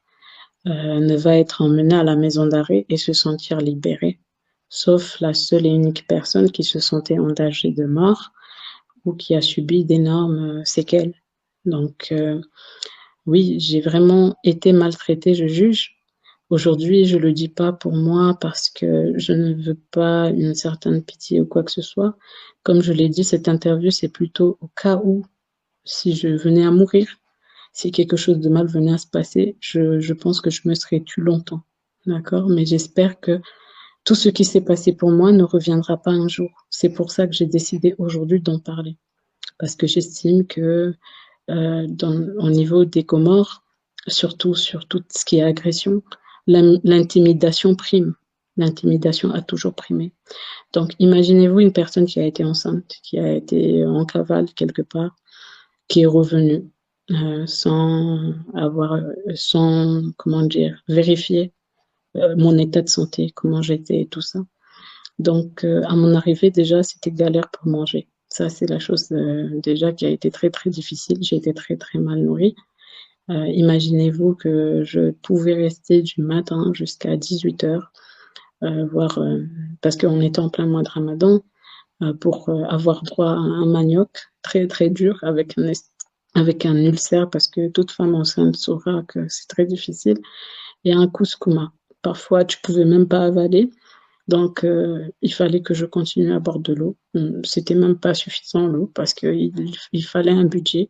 ne va être emmené à la maison d'arrêt et se sentir libéré, sauf la seule et unique personne qui se sentait en danger de mort ou qui a subi d'énormes séquelles. Donc, oui, j'ai vraiment été maltraitée, je juge. Aujourd'hui, je le dis pas pour moi parce que je ne veux pas une certaine pitié ou quoi que ce soit. Comme je l'ai dit, cette interview, c'est plutôt au cas où, si je venais à mourir, si quelque chose de mal venait à se passer, je pense que je me serais tue longtemps. D'accord? Mais j'espère que tout ce qui s'est passé pour moi ne reviendra pas un jour. C'est pour ça que j'ai décidé aujourd'hui d'en parler. parce que j'estime que au niveau des Comores, surtout sur tout ce qui est agression, l'intimidation prime. L'intimidation a toujours primé. Donc, imaginez-vous une personne qui a été enceinte, qui a été en cavale quelque part, qui est revenue sans, comment dire, vérifier mon état de santé, comment j'étais et tout ça. Donc, à mon arrivée, déjà, c'était galère pour manger. Ça, c'est la chose déjà qui a été très, très difficile. J'ai été très, très mal nourrie. Imaginez-vous que je pouvais rester du matin jusqu'à 18 heures, parce qu'on était en plein mois de Ramadan, pour avoir droit à un manioc très, très dur avec un ulcère, parce que toute femme enceinte saura que c'est très difficile, et un couscouma. Parfois, tu pouvais même pas avaler. Donc, il fallait que je continue à boire de l'eau. C'était même pas suffisant l'eau parce qu'il fallait un budget.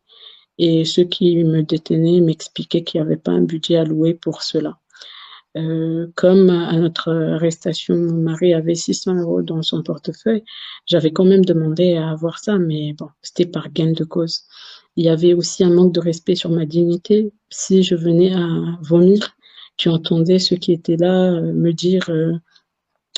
Et ceux qui me détenaient m'expliquaient qu'il n'y avait pas un budget alloué pour cela. Comme à notre arrestation, mon mari avait 600 € dans son portefeuille, j'avais quand même demandé à avoir ça, mais bon, c'était par gain de cause. Il y avait aussi un manque de respect sur ma dignité. Si je venais à vomir, tu entendais ceux qui étaient là me dire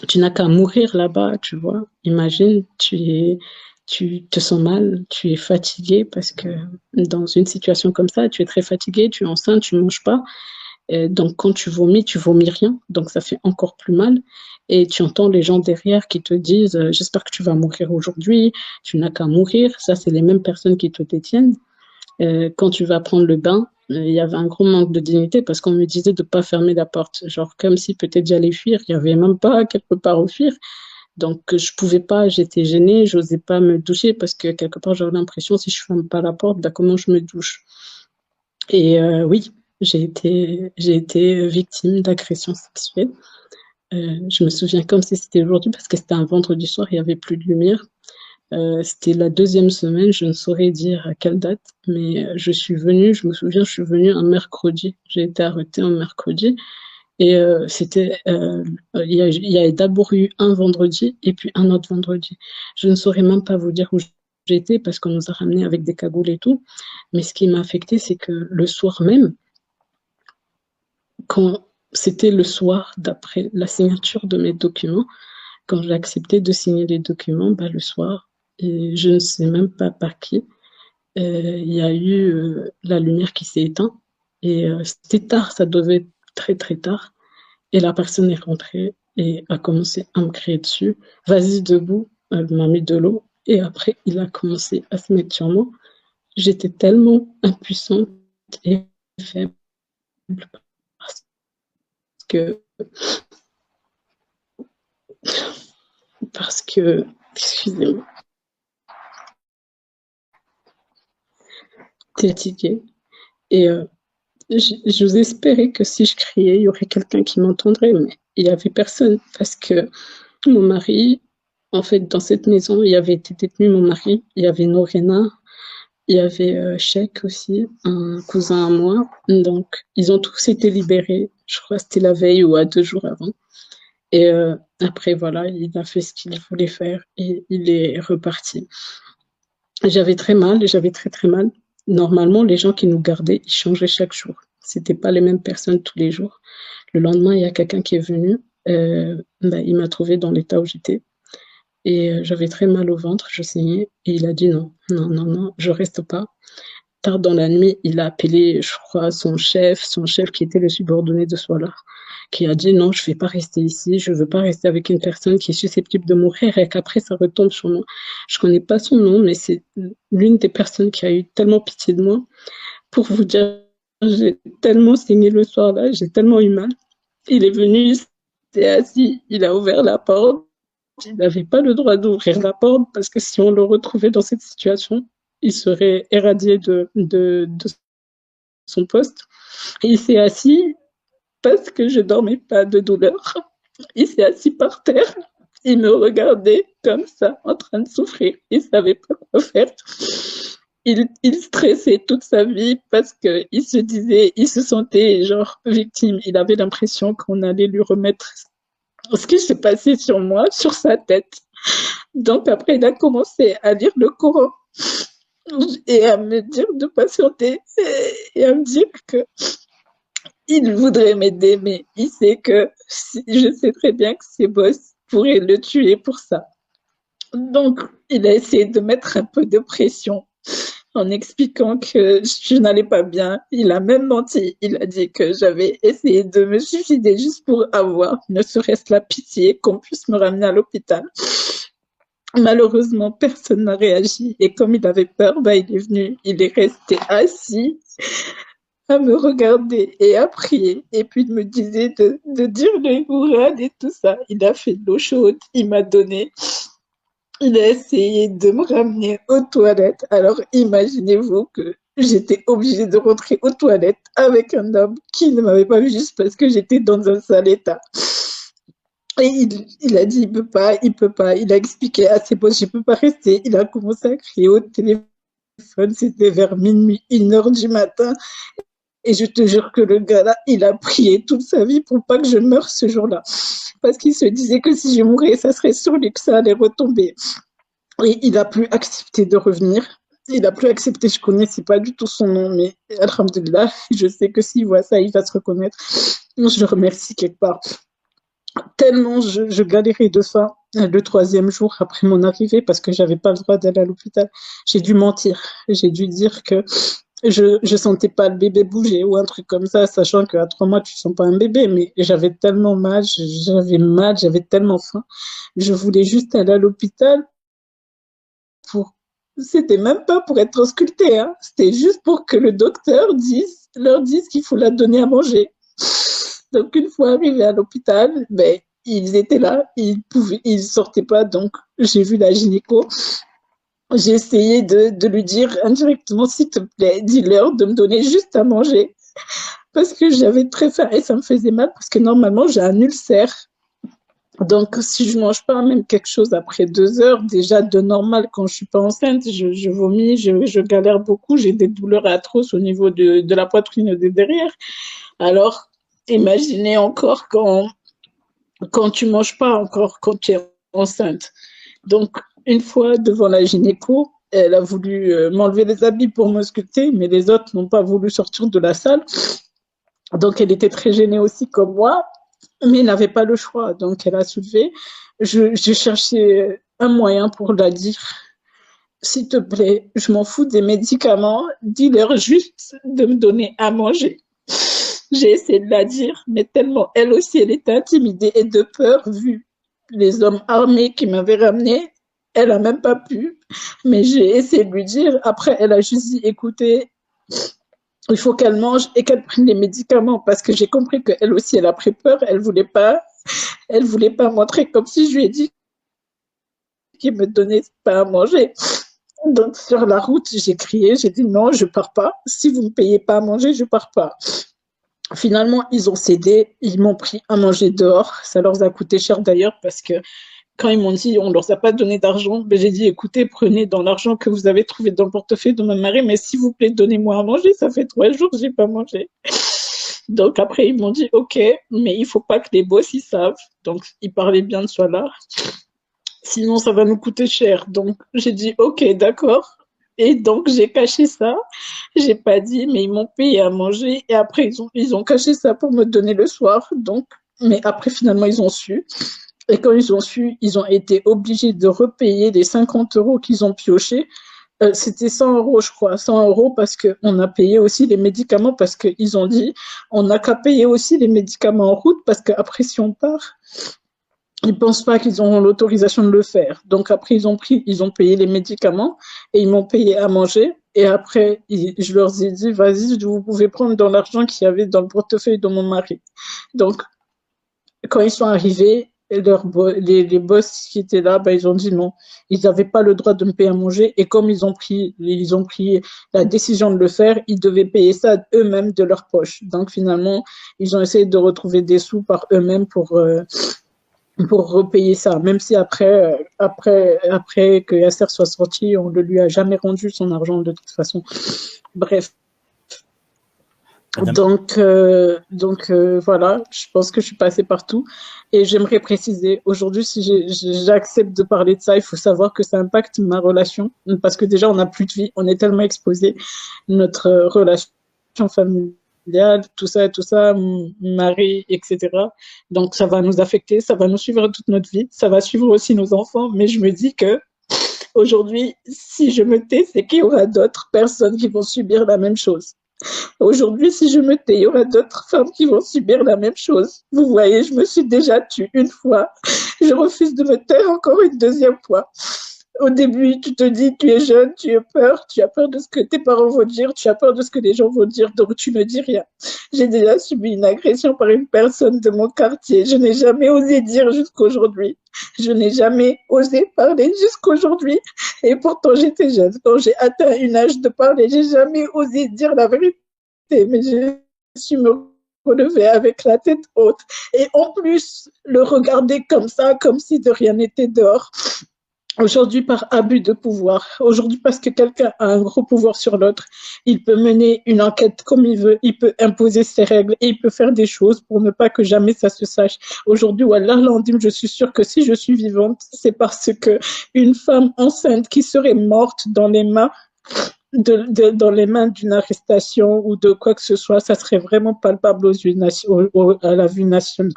tu n'as qu'à mourir là-bas, tu vois. Imagine, tu te sens mal, tu es fatigué parce que dans une situation comme ça, tu es très fatigué, tu es enceinte, tu ne manges pas. Et donc, quand tu vomis rien. Donc, ça fait encore plus mal. Et tu entends les gens derrière qui te disent j'espère que tu vas mourir aujourd'hui, tu n'as qu'à mourir. Ça, c'est les mêmes personnes qui te détiennent. Quand tu vas prendre le bain, il y avait un gros manque de dignité parce qu'on me disait de ne pas fermer la porte. Genre, comme si peut-être j'allais fuir. Il n'y avait même pas quelque part où fuir. Donc, je pouvais pas, j'étais gênée, j'osais pas me doucher parce que quelque part, j'avais l'impression si je ferme pas la porte, bah, comment je me douche? Et oui, j'ai été victime d'agressions sexuelles. Je me souviens comme si c'était aujourd'hui parce que c'était un vendredi soir, il n'y avait plus de lumière. C'était la deuxième semaine, je ne saurais dire à quelle date, mais je me souviens, je suis venue un mercredi. J'ai été arrêtée un mercredi. Et il y a d'abord eu un vendredi et puis un autre vendredi. Je ne saurais même pas vous dire où j'étais parce qu'on nous a ramenés avec des cagoules et tout. Mais ce qui m'a affecté, c'est que le soir même, quand c'était le soir d'après la signature de mes documents, quand j'ai accepté de signer les documents, bah, le soir, et je ne sais même pas par qui, il y a eu la lumière qui s'est éteinte. Et c'était tard, ça devait être très très tard. Et la personne est rentrée et a commencé à me crier dessus. Vas-y, debout. Elle m'a mis de l'eau. Et après, il a commencé à se mettre sur moi. J'étais tellement impuissante et faible que, excusez-moi, fatiguée. Et j'ose espérer que si je criais, il y aurait quelqu'un qui m'entendrait, mais il n'y avait personne parce que mon mari, en fait, dans cette maison, il y avait été détenu mon mari, il y avait Norena, il y avait Cheikh aussi, un cousin à moi. Donc, ils ont tous été libérés. Je crois que c'était la veille ou à 2 jours avant. Et après, voilà, il a fait ce qu'il voulait faire et il est reparti. J'avais très mal, j'avais très très mal. Normalement, les gens qui nous gardaient, ils changeaient chaque jour. C'était pas les mêmes personnes tous les jours. Le lendemain, il y a quelqu'un qui est venu. Il m'a trouvé dans l'état où j'étais. Et j'avais très mal au ventre, je saignais. Et il a dit non, non, non, non, je reste pas. Tard dans la nuit, il a appelé, je crois, son chef qui était le subordonné de Solar, qui a dit non, je vais pas rester ici, je veux pas rester avec une personne qui est susceptible de mourir et qu'après ça retombe sur moi. Je connais pas son nom, mais c'est l'une des personnes qui a eu tellement pitié de moi. Pour vous dire, j'ai tellement saigné le soir-là, j'ai tellement eu mal. Il est venu, il s'est assis, il a ouvert la porte. Il n'avait pas le droit d'ouvrir la porte parce que si on le retrouvait dans cette situation, il serait éradié de son poste. Et il s'est assis parce que je dormais pas de douleur. Il s'est assis par terre. Il me regardait comme ça, en train de souffrir. Il savait pas quoi faire. Il stressait toute sa vie parce qu'il se disait, il se sentait genre victime. Il avait l'impression qu'on allait lui remettre ce qui s'est passé sur moi, sur sa tête. Donc après, il a commencé à lire le Coran.
et à me dire de patienter et à me dire que il voudrait m'aider, mais il sait que je sais très bien que ses boss pourraient le tuer pour ça. Donc, il a essayé de mettre un peu de pression en expliquant que je n'allais pas bien. Il a même menti. Il a dit que j'avais essayé de me suicider juste pour avoir ne serait-ce la pitié qu'on puisse me ramener à l'hôpital. Malheureusement, personne n'a réagi. Et comme il avait peur, bah, il est venu, il est resté assis à me regarder et à prier. Et puis, il me disait de dire le Coran et tout ça. Il a fait de l'eau chaude, il m'a donné. Il a essayé de me ramener aux toilettes. Alors, imaginez-vous que j'étais obligée de rentrer aux toilettes avec un homme qui ne m'avait pas vu juste parce que j'étais dans un sale état. Et il a dit, il peut pas. Il a expliqué à ses boss, je peux pas rester. Il a commencé à crier au téléphone. C'était vers minuit, 1h du matin. Et je te jure que le gars-là, il a prié toute sa vie pour pas que je meure ce jour-là. Parce qu'il se disait que si je mourais, ça serait sur lui que ça allait retomber. Et il a plus accepté de revenir. Il a plus accepté, je connaissais pas du tout son nom, mais alhamdoulilah, je sais que s'il voit ça, il va se reconnaître. Je le remercie quelque part. Tellement je galérais de faim le 3e jour après mon arrivée parce que j'avais pas le droit d'aller à l'hôpital. J'ai dû mentir. J'ai dû dire que je sentais pas le bébé bouger ou un truc comme ça, sachant qu'à 3 mois, tu sens pas un bébé, mais j'avais tellement mal, j'avais tellement faim. Je voulais juste aller à l'hôpital pour, c'était même pas pour être auscultée, hein. C'était juste pour que le docteur leur dise qu'il faut la donner à manger. Donc, une fois arrivé à l'hôpital, ben, ils étaient là, ils sortaient pas, donc j'ai vu la gynéco. J'ai essayé de lui dire indirectement, s'il te plaît, dis-leur de me donner juste à manger. Parce que j'avais très faim et ça me faisait mal parce que normalement j'ai un ulcère. Donc, si je mange pas même quelque chose après 2 heures, déjà de normal quand je suis pas enceinte, je vomis, je galère beaucoup, j'ai des douleurs atroces au niveau de la poitrine de derrière. Alors, imaginez encore quand tu manges pas encore, quand tu es enceinte. Donc, une fois devant la gynéco, elle a voulu m'enlever les habits pour m'ausculter, mais les autres n'ont pas voulu sortir de la salle. Donc, elle était très gênée aussi comme moi, mais elle n'avait pas le choix. Donc, elle a soulevé. Je cherchais un moyen pour la dire, s'il te plaît, je m'en fous des médicaments, dis-leur juste de me donner à manger. J'ai essayé de la dire, mais tellement elle aussi, elle était intimidée et de peur, vu les hommes armés qui m'avaient ramenée, elle a même pas pu. Mais j'ai essayé de lui dire. Après, elle a juste dit, écoutez, il faut qu'elle mange et qu'elle prenne les médicaments parce que j'ai compris qu'elle aussi, elle a pris peur. Elle voulait pas montrer comme si je lui ai dit qu'il me donnait pas à manger. Donc, sur la route, j'ai crié, j'ai dit non, je pars pas. Si vous me payez pas à manger, je pars pas. Finalement, ils ont cédé, ils m'ont pris à manger dehors. Ça leur a coûté cher d'ailleurs parce que quand ils m'ont dit on leur a pas donné d'argent, ben j'ai dit écoutez, prenez dans l'argent que vous avez trouvé dans le portefeuille de mon mari, mais s'il vous plaît, donnez-moi à manger. Ça fait 3 jours que j'ai pas mangé. Donc après, ils m'ont dit ok, mais il faut pas que les boss ils savent. Donc ils parlaient bien de soi là. Sinon, ça va nous coûter cher. Donc j'ai dit ok, d'accord. Et donc, j'ai caché ça. J'ai pas dit, mais ils m'ont payé à manger. Et après, ils ont caché ça pour me donner le soir. Donc, mais après, finalement, ils ont su. Et quand ils ont su, ils ont été obligés de repayer les 50 € qu'ils ont piochés. C'était 100 €, je crois. 100 € parce qu'on a payé aussi les médicaments parce qu'ils ont dit, on n'a qu'à payer aussi les médicaments en route parce qu'après, si on part, ils pensent pas qu'ils auront l'autorisation de le faire. Donc après, ils ont payé les médicaments et ils m'ont payé à manger. Et après, je leur ai dit, vas-y, vous pouvez prendre dans l'argent qu'il y avait dans le portefeuille de mon mari. Donc, quand ils sont arrivés, les boss qui étaient là, ils ont dit non. Ils n'avaient pas le droit de me payer à manger. Et comme ils ont pris la décision de le faire, ils devaient payer ça eux-mêmes de leur poche. Donc finalement, ils ont essayé de retrouver des sous par eux-mêmes pour repayer ça, même si après que Yasser soit sorti, on ne lui a jamais rendu son argent de toute façon. Bref.
Madame,
Voilà, je pense que je suis passée partout. Et j'aimerais préciser, aujourd'hui, si j'accepte de parler de ça, il faut savoir que ça impacte ma relation. Parce que déjà, on n'a plus de vie, on est tellement exposé. Notre relation familiale, tout ça, mon mari, etc. Donc, ça va nous affecter, ça va nous suivre toute notre vie. Ça va suivre aussi nos enfants. Mais je me dis que aujourd'hui, si je me tais, c'est qu'il y aura d'autres personnes qui vont subir la même chose. Aujourd'hui, si je me tais, il y aura d'autres femmes qui vont subir la même chose. Vous voyez, je me suis déjà tue une fois. Je refuse de me taire encore une deuxième fois. Au début, tu te dis, tu es jeune, tu as peur de ce que tes parents vont dire, tu as peur de ce que les gens vont dire, donc tu ne dis rien. J'ai déjà subi une agression par une personne de mon quartier. Je n'ai jamais osé dire jusqu'aujourd'hui. Je n'ai jamais osé parler jusqu'aujourd'hui. Et pourtant, j'étais jeune. Quand j'ai atteint un âge de parler, j'ai jamais osé dire la vérité. Mais je suis me relevée avec la tête haute. Et en plus, le regarder comme ça, comme si de rien n'était dehors. Aujourd'hui, par abus de pouvoir, aujourd'hui parce que quelqu'un a un gros pouvoir sur l'autre, il peut mener une enquête comme il veut, il peut imposer ses règles et il peut faire des choses pour ne pas que jamais ça se sache. Aujourd'hui, Wallah Landim, je suis sûre que si je suis vivante, c'est parce que une femme enceinte qui serait morte dans les mains dans les mains d'une arrestation ou de quoi que ce soit, ça serait vraiment palpable à la vue nationale.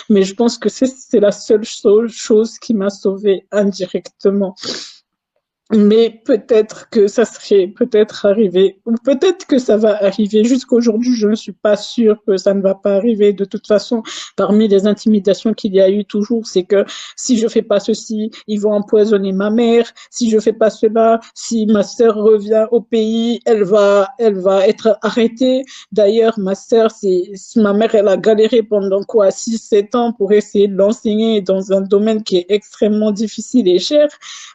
Mais je pense que c'est la seule chose qui m'a sauvée indirectement. Mais peut-être que ça serait peut-être arrivé, ou peut-être que ça va arriver. Jusqu'aujourd'hui, je ne suis pas sûre que ça ne va pas arriver. De toute façon, parmi les intimidations qu'il y a eu toujours, c'est que si je fais pas ceci, ils vont empoisonner ma mère. Si je fais pas cela, si ma sœur revient au pays, elle va être arrêtée. D'ailleurs, ma sœur, ma mère, elle a galéré pendant 6-7 ans pour essayer de l'enseigner dans un domaine qui est extrêmement difficile et cher,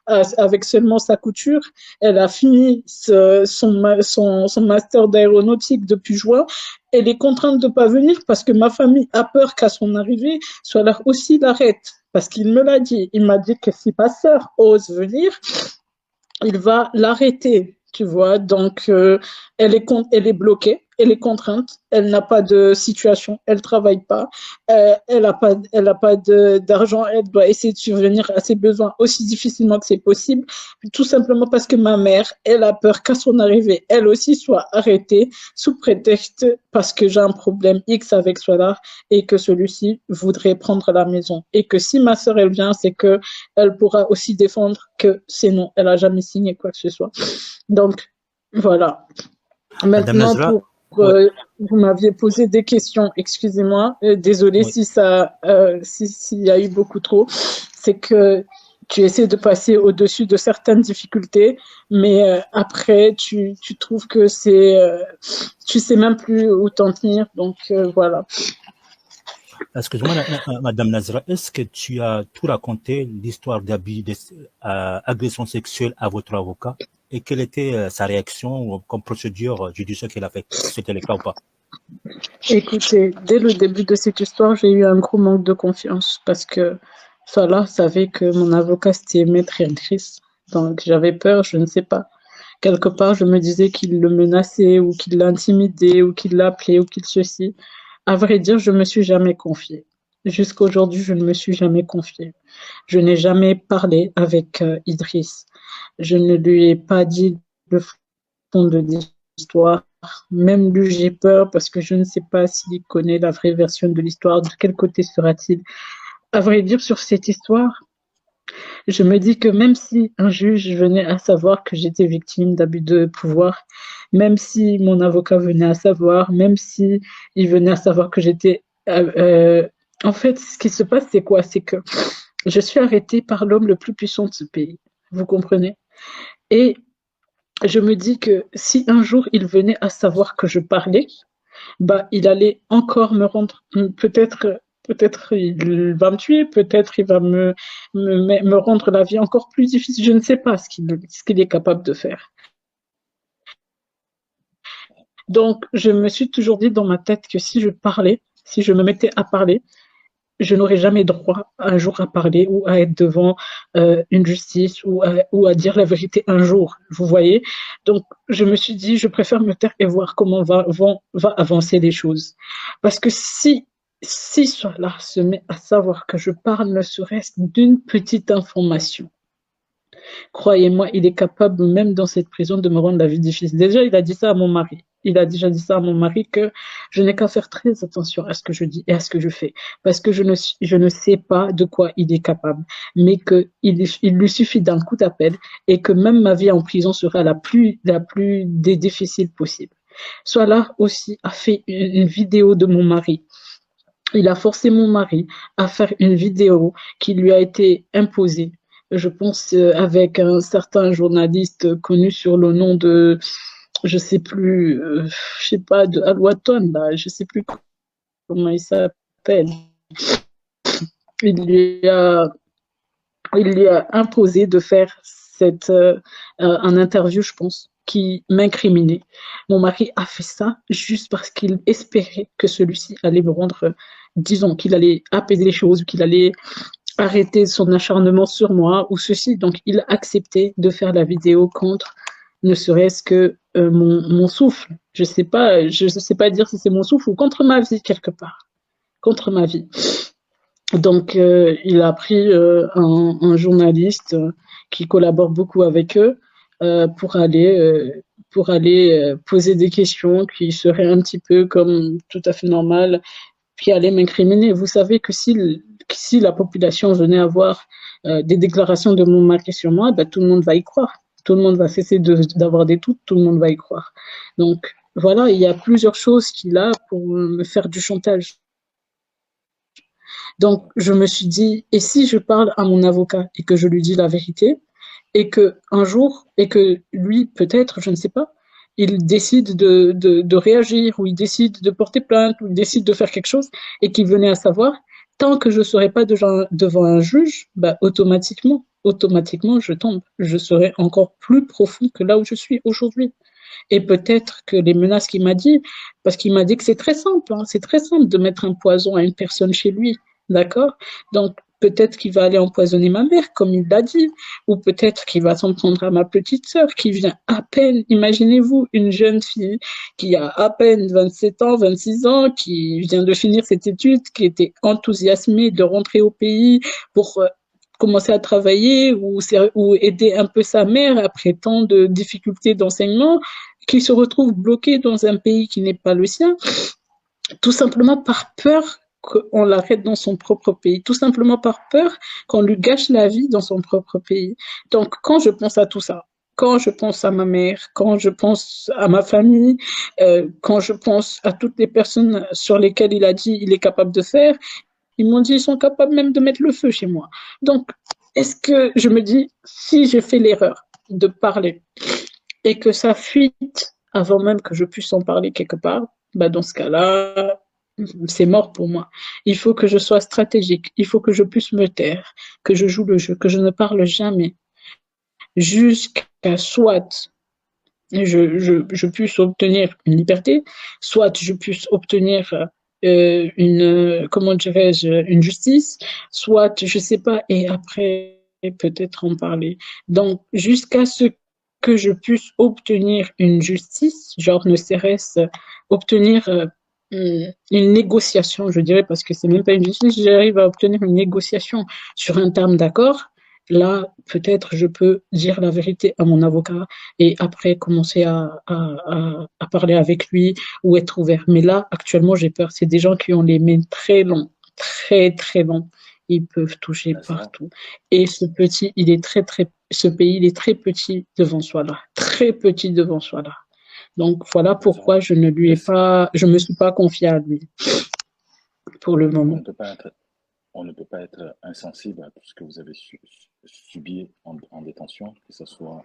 avec seulement sa couture. Elle a fini son master d'aéronautique depuis juin. Elle est contrainte de ne pas venir parce que ma famille a peur qu'à son arrivée, Solar aussi l'arrête. Parce qu'il me l'a dit. Il m'a dit que si ma sœur ose venir, il va l'arrêter. Tu vois, donc elle est bloquée, elle est contrainte, elle n'a pas de situation, elle travaille pas, elle a pas d'argent, elle doit essayer de survenir à ses besoins aussi difficilement que c'est possible, tout simplement parce que ma mère, elle a peur qu'à son arrivée, elle aussi soit arrêtée sous prétexte parce que j'ai un problème X avec Solar et que celui-ci voudrait prendre la maison et que si ma sœur elle vient, c'est que elle pourra aussi défendre que c'est non, elle a jamais signé quoi que ce soit. Donc, voilà.
Madame
Maintenant,
Nazra, oui,
vous m'aviez posé des questions, excusez-moi, désolée
oui.
si s'il y a eu beaucoup trop. C'est que tu essaies de passer au-dessus de certaines difficultés, mais après, tu trouves que tu sais même plus où t'en tenir, donc voilà.
Excuse-moi, Madame Nazra, est-ce que tu as tout raconté, l'histoire d'agression sexuelle à votre avocat? Et quelle était sa réaction comme procédure judiciaire qu'elle a fait? C'était le cas ou pas?
Écoutez, dès le début de cette histoire, j'ai eu un gros manque de confiance parce que Salah savait que mon avocat c'était Maître Idriss. Donc j'avais peur, je ne sais pas. Quelque part, je me disais qu'il le menaçait ou qu'il l'intimidait ou qu'il l'appelait ou qu'il ceci. À vrai dire, je me suis jamais confiée. Jusqu'à aujourd'hui, je ne me suis jamais confiée. Je n'ai jamais parlé avec Idriss. Je ne lui ai pas dit le fond de l'histoire. Même lui, j'ai peur parce que je ne sais pas s'il connaît la vraie version de l'histoire. De quel côté sera-t-il? À vrai dire, sur cette histoire, je me dis que même si un juge venait à savoir que j'étais victime d'abus de pouvoir, même si mon avocat venait à savoir, même si il venait à savoir que j'étais... en fait, ce qui se passe, c'est quoi? C'est que je suis arrêtée par l'homme le plus puissant de ce pays. Vous comprenez? Et je me dis que si un jour il venait à savoir que je parlais, bah, il allait encore me rendre, peut-être il va me tuer, peut-être il va me rendre la vie encore plus difficile. Je ne sais pas ce qu'il est capable de faire. Donc, je me suis toujours dit dans ma tête que si je parlais, si je me mettais à parler, je n'aurai jamais droit un jour à parler ou à être devant une justice ou à dire la vérité un jour, vous voyez. Donc, je me suis dit, je préfère me taire et voir comment va avancer les choses. Parce que si cela se met à savoir que je parle ne serait-ce d'une petite information, croyez-moi, il est capable, même dans cette prison, de me rendre la vie difficile. Déjà, il a dit ça à mon mari. Il a déjà dit ça à mon mari que je n'ai qu'à faire très attention à ce que je dis et à ce que je fais. Parce que je ne sais pas de quoi il est capable. Mais il lui suffit d'un coup d'appel et que même ma vie en prison sera la plus difficile possible. Soit là aussi a fait une vidéo de mon mari. Il a forcé mon mari à faire une vidéo qui lui a été imposée, je pense, avec un certain journaliste connu sur le nom de, je sais plus, je sais pas, de Alwaton, là, je sais plus comment il s'appelle. Il lui a, il lui a imposé de faire un interview, je pense, qui m'incriminait. Mon mari a fait ça juste parce qu'il espérait que celui-ci allait me rendre, disons, qu'il allait apaiser les choses, qu'il allait arrêter son acharnement sur moi ou ceci. Donc, il a accepté de faire la vidéo contre ne serait-ce que mon souffle. Je sais pas dire si c'est mon souffle ou contre ma vie quelque part, contre ma vie. Donc, il a pris un journaliste qui collabore beaucoup avec eux pour aller poser des questions qui seraient un petit peu comme tout à fait normales, qui allaient m'incriminer. Vous savez que si la population venait à voir des déclarations de mon mari sur moi, ben, tout le monde va y croire. Tout le monde va cesser d'avoir des doutes, tout le monde va y croire. Donc, voilà, il y a plusieurs choses qu'il a pour me faire du chantage. Donc, je me suis dit, et si je parle à mon avocat et que je lui dis la vérité, et que un jour, et que lui, peut-être, je ne sais pas, il décide de réagir, ou il décide de porter plainte, ou il décide de faire quelque chose, et qu'il venait à savoir, tant que je ne serai pas devant un juge, bah, automatiquement, je tombe. Je serai encore plus profond que là où je suis aujourd'hui. Et peut-être que les menaces qu'il m'a dit, parce qu'il m'a dit que c'est très simple, hein, c'est très simple de mettre un poison à une personne chez lui, d'accord? Donc peut-être qu'il va aller empoisonner ma mère, comme il l'a dit, ou peut-être qu'il va s'en prendre à ma petite sœur qui vient à peine, imaginez-vous, une jeune fille qui a à peine 27 ans, 26 ans, qui vient de finir cette étude, qui était enthousiasmée de rentrer au pays pour commencer à travailler ou aider un peu sa mère après tant de difficultés d'enseignement, qui se retrouve bloqué dans un pays qui n'est pas le sien, tout simplement par peur qu'on l'arrête dans son propre pays, tout simplement par peur qu'on lui gâche la vie dans son propre pays. Donc, quand je pense à tout ça, quand je pense à ma mère, quand je pense à ma famille, quand je pense à toutes les personnes sur lesquelles il a dit il est capable de faire, ils m'ont dit ils sont capables même de mettre le feu chez moi. Donc, est-ce que je me dis, si j'ai fait l'erreur de parler et que ça fuite avant même que je puisse en parler quelque part, bah dans ce cas-là, c'est mort pour moi. Il faut que je sois stratégique, il faut que je puisse me taire, que je joue le jeu, que je ne parle jamais, jusqu'à soit je puisse obtenir une liberté, soit je puisse obtenir comment dirais-je, une justice, soit je sais pas, et après peut-être en parler. Donc jusqu'à ce que je puisse obtenir une justice, genre ne serait-ce obtenir une négociation, je dirais, parce que c'est même pas une justice, si j'arrive à obtenir une négociation sur un terme d'accord, là, peut-être je peux dire la vérité à mon avocat et après commencer à parler avec lui ou être ouvert. Mais là, actuellement, j'ai peur. C'est des gens qui ont les mains très longs, très, très longs. Ils peuvent toucher partout. Et ce pays, il est très petit devant soi là. Très petit devant soi là. Donc, voilà pourquoi je me suis pas confiée à lui pour le
On
moment.
ne peut pas être, on ne peut pas être insensible à tout ce que vous avez subi en détention, que ce soit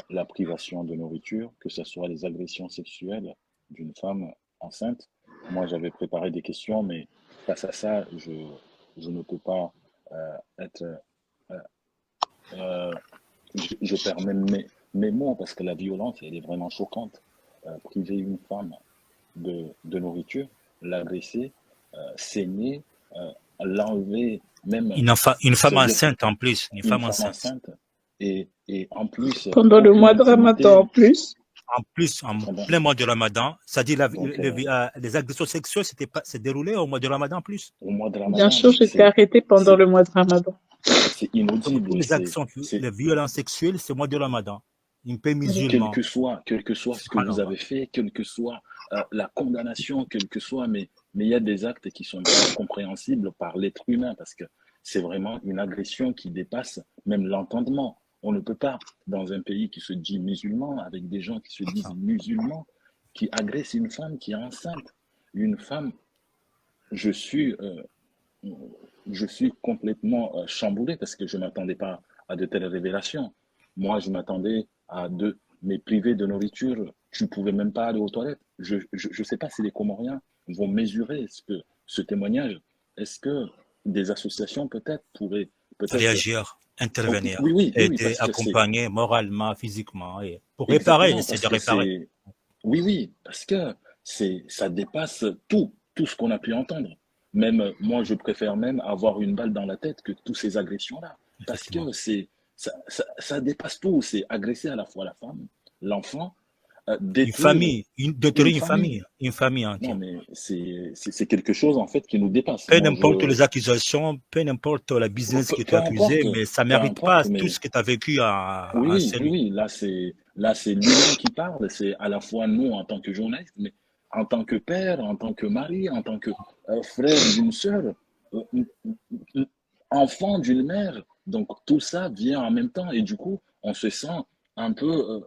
la privation de nourriture, que ce soit les agressions sexuelles d'une femme enceinte. Moi, j'avais préparé des questions, mais face à ça, je ne peux pas être... euh, euh, je perds même mes mots parce que la violence, elle est vraiment choquante. Priver une femme de nourriture, l'agresser, saigner, l'enlever, même,
Une femme
c'est-à-dire
enceinte en plus, une
une
femme
femme
enceinte.
enceinte, et en plus,
Pendant le
aucune
mois de Ramadan en
intimité.
plus.
En plus, en
Ah ben,
plein mois de Ramadan, c'est-à-dire
donc,
les agressions sexuelles, c'est déroulé au mois de Ramadan en plus.
au mois de
Bien
Ramadan,
sûr,
mais
j'étais arrêtée pendant
c'est,
le mois de Ramadan.
c'est
Donc, toutes
inaudible.
les actions,
C'est,
les violences sexuelles, c'est au mois de Ramadan. Un pays
Oui.
musulman.
quel que soit ce que vous
Subhanallah.
avez fait, quelle que soit la condamnation, quel que soit, mais il y a des actes qui sont pas compréhensibles par l'être humain parce que c'est vraiment une agression qui dépasse même l'entendement. On ne peut pas, dans un pays qui se dit musulman, avec des gens qui se disent musulmans, qui agressent une femme qui est enceinte. Une femme, je suis, euh, je suis complètement chamboulé parce que je ne m'attendais pas à de telles révélations. Moi, je m'attendais à mais privé de nourriture, tu ne pouvais même pas aller aux toilettes. Je ne sais pas si les Comoriens vont mesurer ce témoignage. Est-ce que des associations peut-être pourraient, peut-être,
Réagir,
oui,
intervenir,
oui, oui, oui,
aider,
parce que
accompagner moralement, physiquement, et pour réparer,
exactement,
essayer
parce
de
que
réparer.
oui, oui, parce que ça dépasse tout ce qu'on a pu entendre. Même moi, je préfère même avoir une balle dans la tête que toutes ces agressions-là, parce
Effectivement.
que ça dépasse tout. C'est agresser à la fois la femme, l'enfant,
Une
détruire
famille,
une
détruire
famille.
une famille
Non,
entière.
mais c'est quelque chose en fait qui nous dépasse.
Peu
Moi,
importe les accusations, peu importe la business qui
peu
est accusée, mais ça
peu
mérite pas
importe,
tout
mais
ce que tu as vécu
oui,
en
oui, oui,
celui.
oui. Là, c'est l'humain qui parle. C'est à la fois nous en tant que journalistes, mais en tant que père, en tant que mari, en tant que frère d'une sœur, euh, enfant d'une mère. Donc tout ça vient en même temps et du coup, on se sent un peu,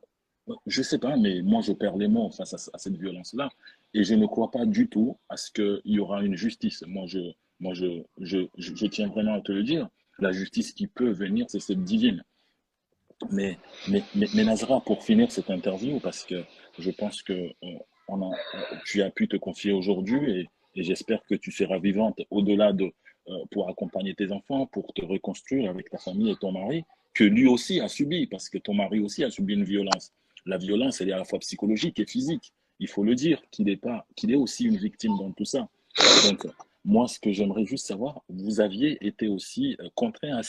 je sais pas, mais moi je perds les mots face à cette violence-là et je ne crois pas du tout à ce qu'il y aura une justice. Je tiens vraiment à te le dire. La justice qui peut venir, c'est cette divine. Mais Nazra, pour finir cette interview, parce que je pense que tu as pu te confier aujourd'hui et j'espère que tu seras vivante au-delà pour accompagner tes enfants, pour te reconstruire avec ta famille et ton mari, que lui aussi a subi, parce que ton mari aussi a subi une violence. La violence, elle est à la fois psychologique et physique. Il faut le dire qu'il est aussi une victime dans tout ça. Donc, moi, ce que j'aimerais juste savoir, vous aviez été aussi contraint à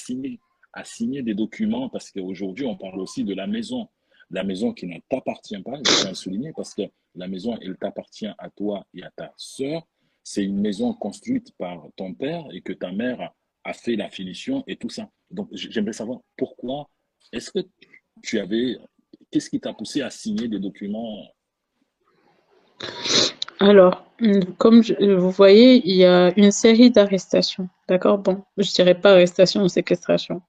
signer des documents parce qu'aujourd'hui, on parle aussi de la maison qui ne t'appartient pas, je tiens à le souligner, parce que la maison, elle t'appartient à toi et à ta sœur. C'est une maison construite par ton père et que ta mère a fait la finition et tout ça. Donc, j'aimerais savoir pourquoi, est-ce que tu avais, qu'est-ce qui t'a poussé à signer des documents?
Alors, comme vous voyez, il y a une série d'arrestations. D'accord? Bon, je dirais pas arrestation ou séquestration.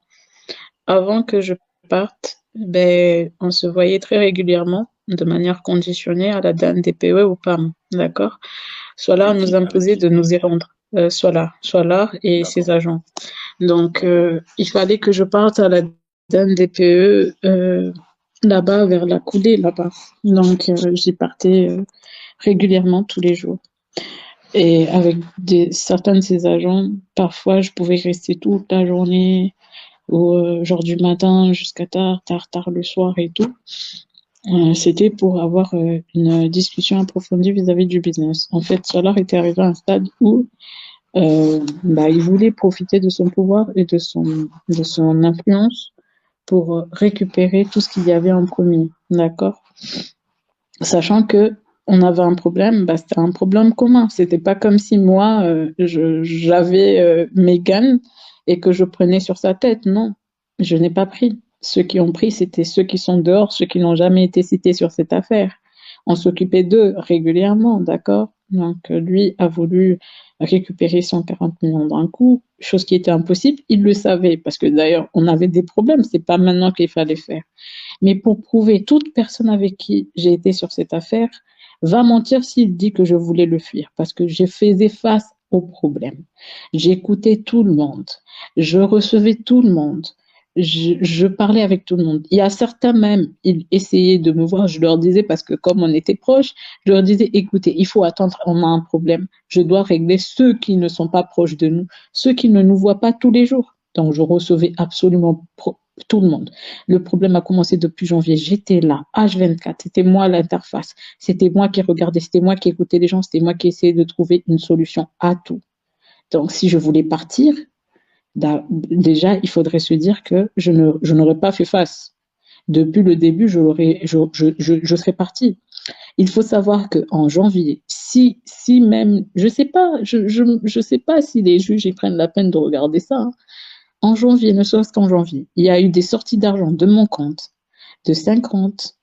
Avant que je parte, ben, on se voyait très régulièrement, de manière conditionnée à la DAN-DPE ou PAM. D'accord? Solar
Avec
nous
qui? Avec
imposait
qui?
de nous y rendre. Solar et ses
D'accord,
agents. Donc,
d'accord.
il fallait que je parte à la DAN-DPE là-bas, vers la coulée, là-bas. Donc, j'y partais régulièrement tous les jours. Et avec certains de ces agents, parfois, je pouvais rester toute la journée, ou genre du matin jusqu'à tard le soir et tout. C'était pour avoir une discussion approfondie vis-à-vis du business. En fait, Solar était arrivé à un stade où il voulait profiter de son pouvoir et de son influence pour récupérer tout ce qu'il y avait en premier. D'accord? Sachant que on avait un problème, c'était un problème commun. C'était pas comme si moi, j'avais Megan et que je prenais sur sa tête. Non, je n'ai pas pris. Ceux qui ont pris, c'était ceux qui sont dehors, ceux qui n'ont jamais été cités sur cette affaire. On s'occupait d'eux régulièrement, d'accord? Donc, lui a voulu récupérer 140 millions d'un coup, chose qui était impossible. Il le savait, parce que d'ailleurs, on avait des problèmes. C'est pas maintenant qu'il fallait faire. Mais pour prouver, toute personne avec qui j'ai été sur cette affaire va mentir s'il dit que je voulais le fuir, parce que je faisais face au problème. J'écoutais tout le monde, je recevais tout le monde, je parlais avec tout le monde. Il y a certains même, ils essayaient de me voir, je leur disais, parce que comme on était proches, je leur disais, écoutez, il faut attendre, on a un problème, je dois régler ceux qui ne sont pas proches de nous, ceux qui ne nous voient pas tous les jours. Donc, je recevais absolument tout le monde. Le problème a commencé depuis janvier. J'étais là, H24. C'était moi à l'interface. C'était moi qui regardais, c'était moi qui écoutais les gens, c'était moi qui essayais de trouver une solution à tout.
Donc, si je voulais partir, déjà, il faudrait se dire que je n'aurais pas fait face. Depuis le début, je serais partie. Il faut savoir qu'en janvier, si même, je sais pas si les juges ils prennent la peine de regarder ça, hein. En janvier, ne serait-ce qu'en janvier, il y a eu des sorties d'argent de mon compte de 50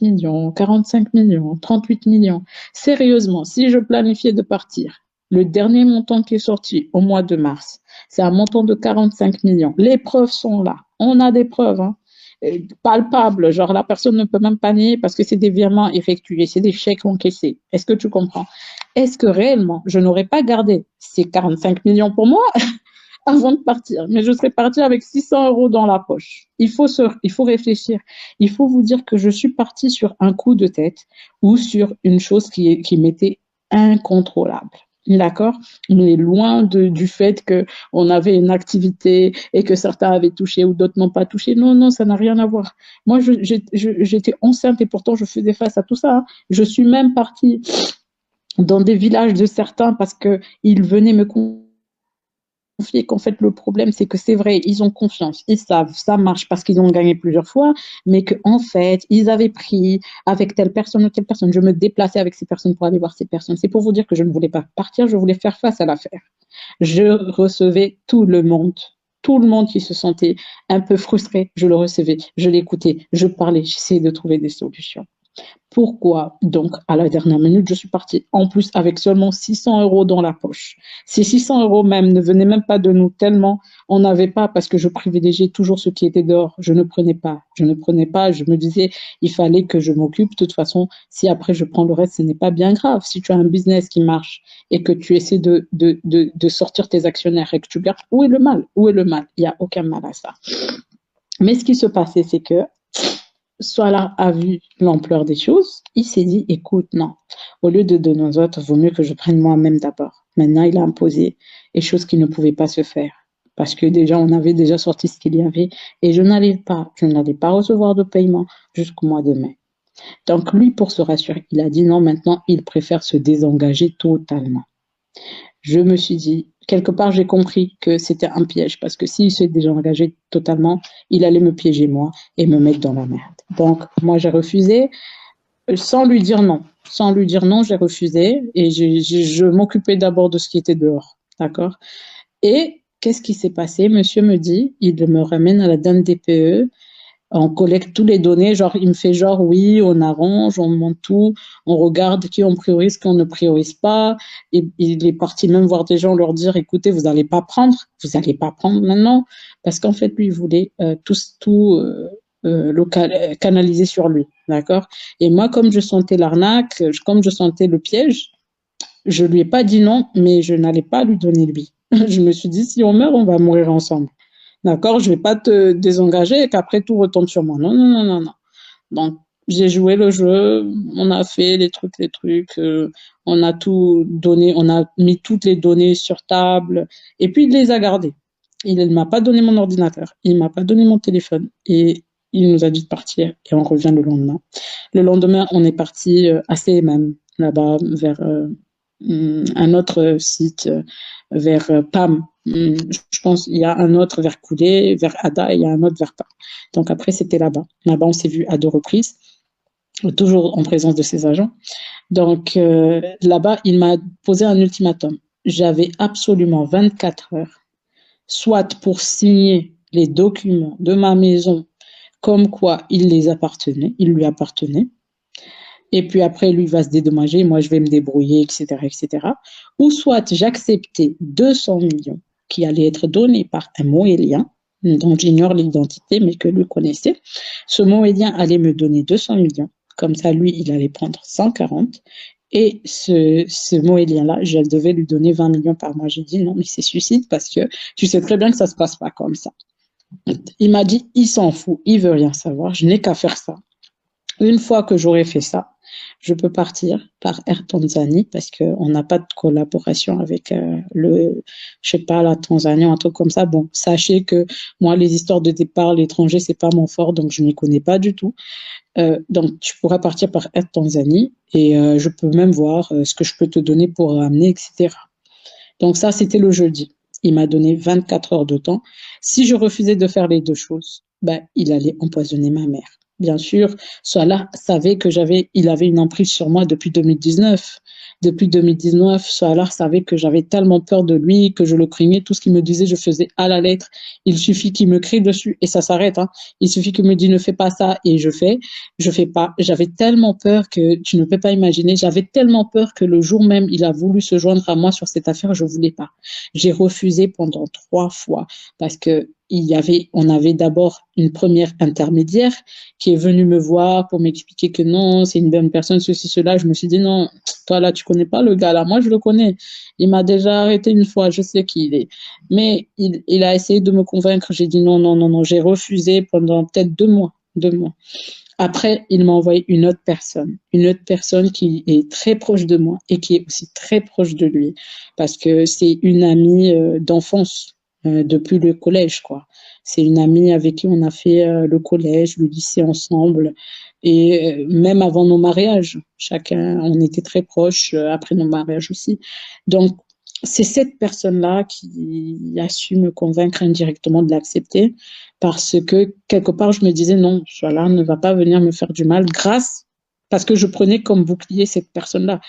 millions, 45 millions, 38 millions. Sérieusement, si je planifiais de partir, le dernier montant qui est sorti au mois de mars, c'est un montant de 45 millions. Les preuves sont là. On a des preuves, hein, palpables. Genre, la personne ne peut même pas nier parce que c'est des virements effectués, c'est des chèques encaissés. Est-ce que tu comprends? Est-ce que réellement, je n'aurais pas gardé ces 45 millions pour moi avant de partir, mais je serais partie avec 600 euros dans la poche. Il faut réfléchir. Il faut vous dire que je suis partie sur un coup de tête ou sur une chose qui m'était incontrôlable. D'accord? Mais loin du fait qu'on avait une activité et que certains avaient touché ou d'autres n'ont pas touché. Non, non, ça n'a rien à voir. Moi, j'étais enceinte et pourtant je faisais face à tout ça, hein. Je suis même partie dans des villages de certains parce qu'ils venaient me confier qu'en fait le problème c'est que c'est vrai, ils ont confiance, ils savent, ça marche parce qu'ils ont gagné plusieurs fois, mais qu'en fait ils avaient pris avec telle personne ou telle personne, je me déplaçais avec ces personnes pour aller voir ces personnes. C'est pour vous dire que je ne voulais pas partir, je voulais faire face à l'affaire. Je recevais tout le monde qui se sentait un peu frustré, je le recevais, je l'écoutais, je parlais, j'essayais de trouver des solutions. Pourquoi donc à la dernière minute je suis partie en plus avec seulement 600 euros dans la poche? Ces 600 euros même ne venaient même pas de nous tellement on n'avait pas parce que je privilégiais toujours ce qui était dehors. Je ne prenais pas. Je me disais il fallait que je m'occupe. De toute façon, si après je prends le reste, ce n'est pas bien grave. Si tu as un business qui marche et que tu essaies de sortir tes actionnaires et que tu gardes, où est le mal? Où est le mal? Il n'y a aucun mal à ça. Mais ce qui se passait, c'est que Salah a vu l'ampleur des choses, il s'est dit, écoute, non, au lieu de donner aux autres, vaut mieux que je prenne moi-même d'abord. Maintenant, il a imposé des choses qui ne pouvaient pas se faire. Parce que déjà, on avait déjà sorti ce qu'il y avait et je n'allais pas recevoir de paiement jusqu'au mois de mai. Donc, lui, pour se rassurer, il a dit non, maintenant, il préfère se désengager totalement. Je me suis dit, quelque part, j'ai compris que c'était un piège parce que s'il s'est déjà engagé totalement, il allait me piéger moi et me mettre dans la merde. Donc, moi, j'ai refusé sans lui dire non. Sans lui dire non, j'ai refusé et je m'occupais d'abord de ce qui était dehors. D'accord? Et qu'est-ce qui s'est passé? Monsieur me dit, il me ramène à la dame DPE. On collecte tous les données, genre il me fait genre oui, on arrange, on monte tout, on regarde qui on priorise, qui on ne priorise pas. Et il est parti même voir des gens leur dire écoutez, vous n'allez pas prendre maintenant, parce qu'en fait lui il voulait tout canaliser sur lui, d'accord. Et moi comme je sentais l'arnaque, comme je sentais le piège, je lui ai pas dit non, mais je n'allais pas lui donner lui. Je me suis dit si on meurt, on va mourir ensemble. D'accord, je vais pas te désengager et qu'après tout retombe sur moi. Non, non, non, non, non. Donc, j'ai joué le jeu, on a fait les trucs, on a tout donné, on a mis toutes les données sur table et puis il les a gardées. Il ne m'a pas donné mon ordinateur, il m'a pas donné mon téléphone et il nous a dit de partir et on revient le lendemain. Le lendemain, on est parti à CMM, là-bas, vers un autre site, vers PAM. Je pense il y a un autre vers Coulé, vers Ada et il y a un autre vers PAM. Donc après, c'était là-bas. Là-bas, on s'est vu à 2 reprises, toujours en présence de ses agents. Donc là-bas, il m'a posé un ultimatum. J'avais absolument 24 heures, soit pour signer les documents de ma maison comme quoi il lui appartenait. Et puis après, lui va se dédommager, moi je vais me débrouiller, etc., etc. Ou soit j'acceptais 200 millions qui allaient être donnés par un moélien, dont j'ignore l'identité, mais que lui connaissait. Ce moélien allait me donner 200 millions. Comme ça, lui, il allait prendre 140. Et ce moélien-là, je devais lui donner 20 millions par mois. J'ai dit non, mais c'est suicide parce que tu sais très bien que ça se passe pas comme ça. Il m'a dit, il s'en fout, il veut rien savoir, je n'ai qu'à faire ça. Une fois que j'aurai fait ça, je peux partir par Air Tanzanie parce qu'on n'a pas de collaboration avec la Tanzanie ou un truc comme ça. Bon, sachez que moi, les histoires de départ à l'étranger, c'est pas mon fort, donc je m'y connais pas du tout. Donc, tu pourras partir par Air Tanzanie et je peux même voir ce que je peux te donner pour ramener, etc. Donc ça, c'était le jeudi. Il m'a donné 24 heures de temps. Si je refusais de faire les deux choses, ben, il allait empoisonner ma mère. Bien sûr, Salah savait que il avait une emprise sur moi depuis 2019. Depuis 2019, Salah savait que j'avais tellement peur de lui, que je le craignais. Tout ce qu'il me disait, je faisais à la lettre. Il suffit qu'il me crie dessus et ça s'arrête, hein. Il suffit qu'il me dise ne fais pas ça et je fais. Je fais pas. J'avais tellement peur que tu ne peux pas imaginer. J'avais tellement peur que le jour même, il a voulu se joindre à moi sur cette affaire, je voulais pas. J'ai refusé pendant 3 fois parce que on avait d'abord une première intermédiaire qui est venue me voir pour m'expliquer que non, c'est une bonne personne, ceci, cela. Je me suis dit non, toi là, tu connais pas le gars là. Moi, je le connais. Il m'a déjà arrêté une fois, je sais qui il est. Mais il a essayé de me convaincre. J'ai dit non, non, non, non. J'ai refusé pendant peut-être 2 mois. 2 mois. Après, il m'a envoyé une autre personne qui est très proche de moi et qui est aussi très proche de lui, parce que c'est une amie d'enfance, depuis le collège, quoi. C'est une amie avec qui on a fait le collège, le lycée ensemble, et même avant nos mariages, on était très proches, après nos mariages aussi. Donc, c'est cette personne-là qui a su me convaincre indirectement de l'accepter, parce que quelque part, je me disais non, Salah ne va pas venir me faire du mal parce que je prenais comme bouclier cette personne-là.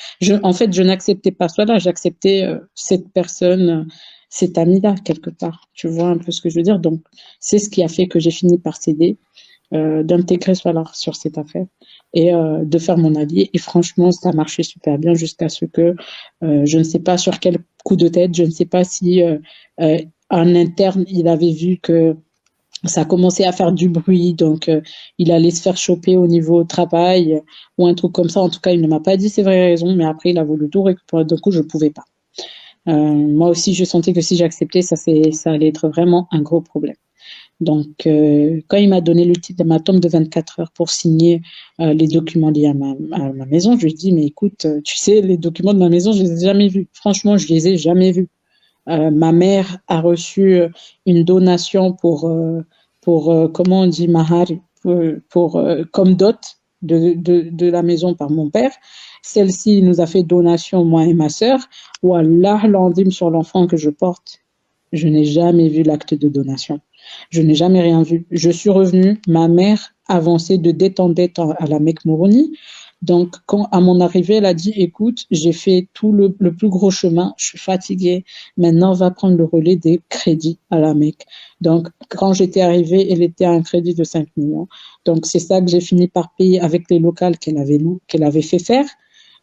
En fait, je n'acceptais pas Salah, j'acceptais cette personne, cet ami-là, quelque part. Tu vois un peu ce que je veux dire? Donc, c'est ce qui a fait que j'ai fini par céder, d'intégrer Salah sur cette affaire et de faire mon allié. Et franchement, ça a marché super bien jusqu'à ce que, je ne sais pas sur quel coup de tête, je ne sais pas si en interne, il avait vu que ça commençait à faire du bruit, donc il allait se faire choper au niveau travail ou un truc comme ça. En tout cas, il ne m'a pas dit ses vraies raisons, mais après, il a voulu tout récupérer. Du coup, je ne pouvais pas. Moi aussi, je sentais que si j'acceptais, ça allait être vraiment un gros problème. Donc, quand il m'a donné l'ultimatum de 24 heures pour signer les documents liés à ma maison, je lui ai dit, mais écoute, tu sais, les documents de ma maison, je les ai jamais vus. Franchement, je les ai jamais vus. Ma mère a reçu une donation pour comment on dit, mahar, comme dot de la maison par mon père. Celle-ci nous a fait donation, moi et ma sœur. Wallah, l'andim sur l'enfant que je porte. Je n'ai jamais vu l'acte de donation. Je n'ai jamais rien vu. Je suis revenue, ma mère avançait de dette en dette à la Mecque Moroni. Donc, quand à mon arrivée, elle a dit, écoute, j'ai fait tout le plus gros chemin, je suis fatiguée, maintenant on va prendre le relais des crédits à la Mecque. Donc, quand j'étais arrivée, elle était à un crédit de 5 millions. Donc, c'est ça que j'ai fini par payer avec les locales qu'elle avait fait faire.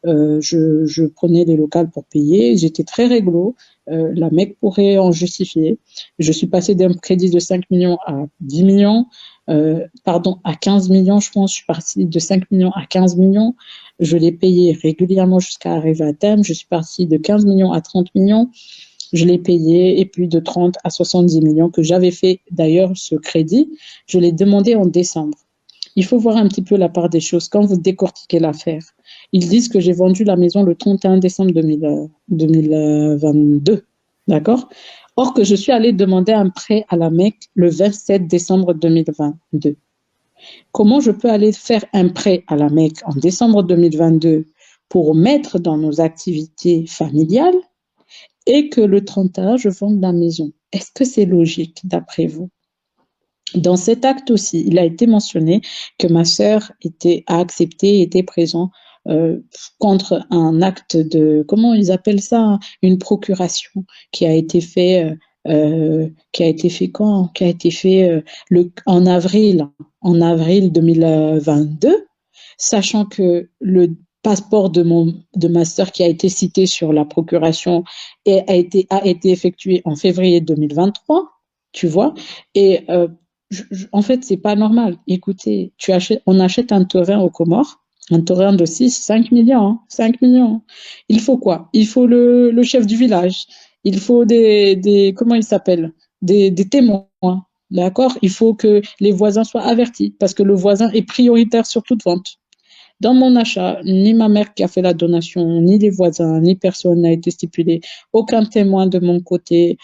Je prenais les locales pour payer, j'étais très réglo, la Mecque pourrait en justifier. Je suis passée d'un crédit de 5 millions à 10 millions, à 15 millions, je pense. Je suis partie de 5 millions à 15 millions. Je l'ai payé régulièrement jusqu'à arriver à terme. Je suis partie de 15 millions à 30 millions. Je l'ai payé, et puis de 30 à 70 millions que j'avais fait d'ailleurs ce crédit. Je l'ai demandé en décembre. Il faut voir un petit peu la part des choses. Quand vous décortiquez l'affaire, ils disent que j'ai vendu la maison le 31 décembre 2022. D'accord? Or que je suis allée demander un prêt à la Mecque le 27 décembre 2022. Comment je peux aller faire un prêt à la Mecque en décembre 2022 pour mettre dans nos activités familiales et que le 31, je vende la maison? Est-ce que c'est logique d'après vous? Dans cet acte aussi, il a été mentionné que ma sœur a accepté, était présent contre un acte de, comment ils appellent ça, hein, une procuration qui a été fait quand? Qui a été fait en avril 2022, sachant que le passeport de ma sœur qui a été cité sur la procuration a été effectué en février 2023, tu vois, et en fait, c'est pas normal. Écoutez, on achète un terrain aux Comores, un terrain de 5 millions, hein, 5 millions. Il faut quoi? Il faut le chef du village. Il faut comment il s'appelle? Des témoins. D'accord? Il faut que les voisins soient avertis parce que le voisin est prioritaire sur toute vente. Dans mon achat, ni ma mère qui a fait la donation, ni les voisins, ni personne n'a été stipulé. Aucun témoin de mon côté.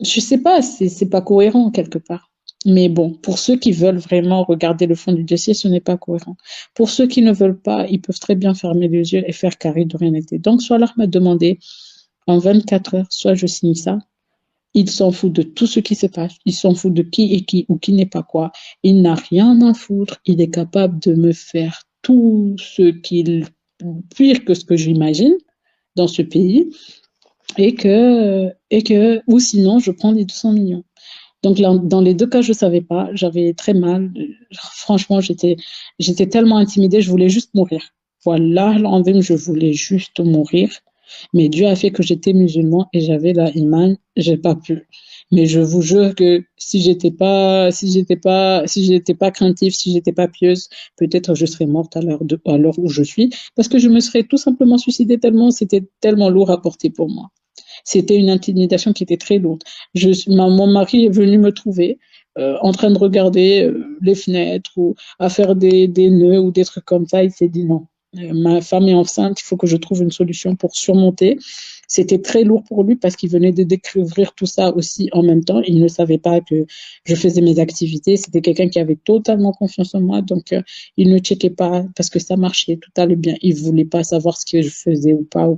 Je sais pas, c'est pas cohérent quelque part. Mais bon, pour ceux qui veulent vraiment regarder le fond du dossier, ce n'est pas cohérent. Pour ceux qui ne veulent pas, ils peuvent très bien fermer les yeux et faire carré de rien n'était. Donc, Salah m'a demandé en 24 heures, soit je signe ça, il s'en fout de tout ce qui se passe, il s'en fout de qui est qui ou qui n'est pas quoi, il n'a rien à foutre, il est capable de me faire tout ce qu'il, pire que ce que j'imagine dans ce pays, ou sinon je prends les 200 millions. Donc là, dans les deux cas, je savais pas, j'avais très mal. Franchement, j'étais tellement intimidée, je voulais juste mourir. Voilà, l'envie, je voulais juste mourir. Mais Dieu a fait que j'étais musulman et j'avais la iman, j'ai pas pu. Mais je vous jure que si j'étais pas craintive, si j'étais pas pieuse, peut-être je serais morte à l'heure où je suis, parce que je me serais tout simplement suicidée tellement c'était tellement lourd à porter pour moi. C'était une intimidation qui était très lourde. Mon mari est venu me trouver en train de regarder les fenêtres ou à faire des nœuds ou des trucs comme ça. Il s'est dit non, ma femme est enceinte, il faut que je trouve une solution pour surmonter. C'était très lourd pour lui parce qu'il venait de découvrir tout ça aussi en même temps. Il ne savait pas que je faisais mes activités. C'était quelqu'un qui avait totalement confiance en moi. Donc, il ne checkait pas parce que ça marchait, tout allait bien. Il voulait pas savoir ce que je faisais ou pas,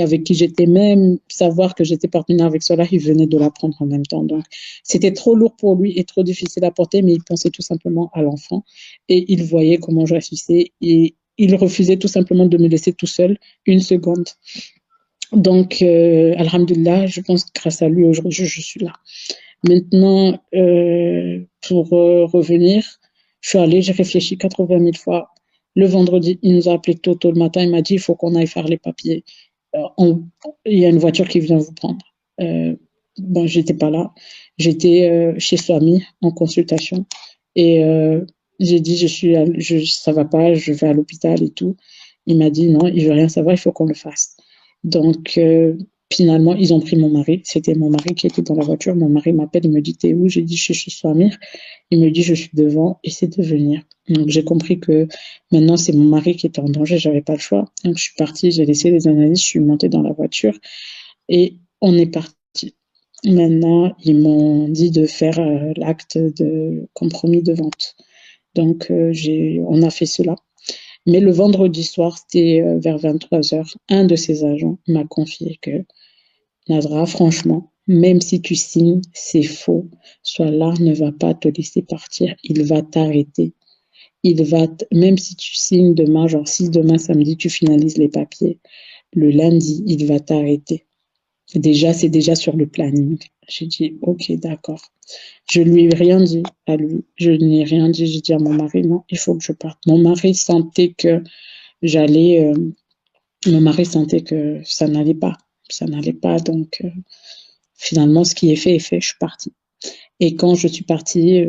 avec qui j'étais, même savoir que j'étais partenaire avec cela. Il venait de l'apprendre en même temps. Donc, c'était trop lourd pour lui et trop difficile à porter, mais il pensait tout simplement à l'enfant et il voyait comment je réussissais et il refusait tout simplement de me laisser tout seul une seconde. Donc, alhamdoulilah, je pense que grâce à lui, aujourd'hui, je suis là. Maintenant, pour revenir, je suis allée, j'ai réfléchi 80 000 fois. Le vendredi, il nous a appelé tôt le matin, il m'a dit, il faut qu'on aille faire les papiers. Il y a une voiture qui vient vous prendre. Bon, j'étais pas là. J'étais chez Swami en consultation. Et j'ai dit, ça va pas, je vais à l'hôpital et tout. Il m'a dit, non, il veut rien savoir, il faut qu'on le fasse. Donc, finalement, ils ont pris mon mari. C'était mon mari qui était dans la voiture. Mon mari m'appelle, il me dit, t'es où? J'ai dit, je suis chez Swamir. Il me dit, je suis devant, essaie de venir. Donc, j'ai compris que maintenant, c'est mon mari qui était en danger, j'avais pas le choix. Donc, je suis partie, j'ai laissé les analyses, je suis montée dans la voiture et on est parti. Maintenant, ils m'ont dit de faire l'acte de compromis de vente. Donc, on a fait cela. Mais le vendredi soir, c'était vers 23 heures, un de ses agents m'a confié que Nadra, franchement, même si tu signes, c'est faux. Solar ne va pas te laisser partir, il va t'arrêter. Même si tu signes demain, genre si demain samedi tu finalises les papiers, le lundi, il va t'arrêter. C'est déjà sur le planning. J'ai dit, ok, d'accord. Je lui ai rien dit à lui. Je n'ai rien dit. J'ai dit à mon mari, non, il faut que je parte. Mon mari sentait que ça n'allait pas. Ça n'allait pas. Donc, finalement, ce qui est fait, je suis partie. Et quand je suis partie,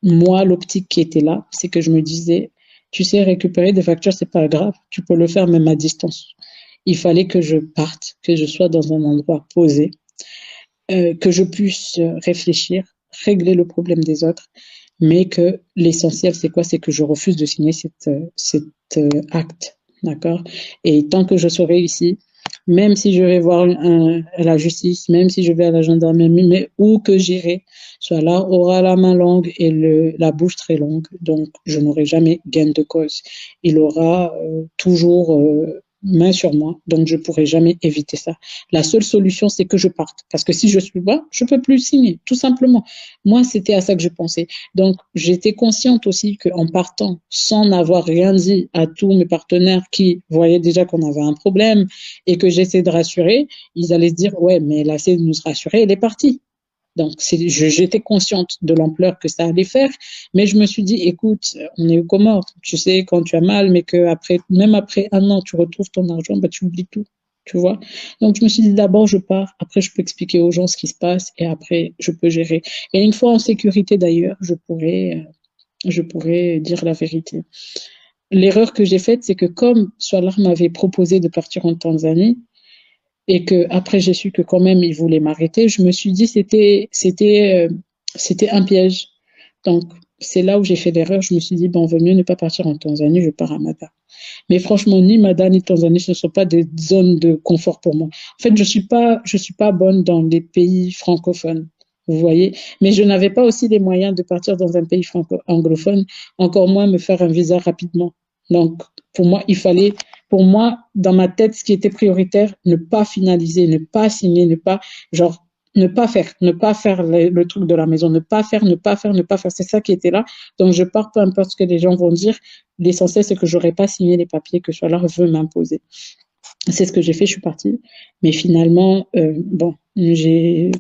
moi, l'optique qui était là, c'est que je me disais, tu sais, récupérer des factures, c'est pas grave. Tu peux le faire même à distance. Il fallait que je parte, que je sois dans un endroit posé, que je puisse réfléchir, régler le problème des autres, mais que l'essentiel, c'est quoi? C'est que je refuse de signer cet acte, d'accord? Et tant que je serai ici, même si je vais voir la justice, même si je vais à la gendarmerie, mais où que j'irai, soit là aura la main longue et la bouche très longue, donc je n'aurai jamais gain de cause. Il aura toujours main sur moi, donc je pourrai jamais éviter ça. La seule solution, c'est que je parte, parce que si je suis pas, je peux plus signer, tout simplement. Moi, c'était à ça que je pensais. Donc, j'étais consciente aussi qu'en partant, sans n'avoir rien dit à tous mes partenaires qui voyaient déjà qu'on avait un problème et que j'essaie de rassurer, ils allaient se dire, ouais, mais elle a essayé de nous rassurer, elle est partie. Donc, j'étais consciente de l'ampleur que ça allait faire, mais je me suis dit, écoute, on est aux Comores, tu sais, quand tu as mal, mais que même après un an, tu retrouves ton argent, bah, tu oublies tout, tu vois. Donc, je me suis dit, d'abord, je pars, après, je peux expliquer aux gens ce qui se passe, et après, je peux gérer. Et une fois en sécurité, d'ailleurs, je pourrais dire la vérité. L'erreur que j'ai faite, c'est que comme Solar m'avait proposé de partir en Tanzanie, et que après j'ai su que quand même il voulait m'arrêter, je me suis dit c'était un piège. Donc c'est là où j'ai fait l'erreur. Je me suis dit bon, vaut mieux ne pas partir en Tanzanie, je pars à Mada. Mais franchement, ni Mada ni Tanzanie, ce ne sont pas des zones de confort pour moi. En fait, je suis pas bonne dans les pays francophones. Vous voyez, mais je n'avais pas aussi les moyens de partir dans un pays anglophone, encore moins me faire un visa rapidement. Donc, pour moi, il fallait pour moi, dans ma tête, ce qui était prioritaire, ne pas finaliser, ne pas signer, ne pas faire le truc de la maison, ne pas faire. C'est ça qui était là. Donc, je pars, peu importe ce que les gens vont dire. L'essentiel, c'est que j'aurais pas signé les papiers que Solar veut m'imposer. C'est ce que j'ai fait, je suis partie. Mais finalement, bon,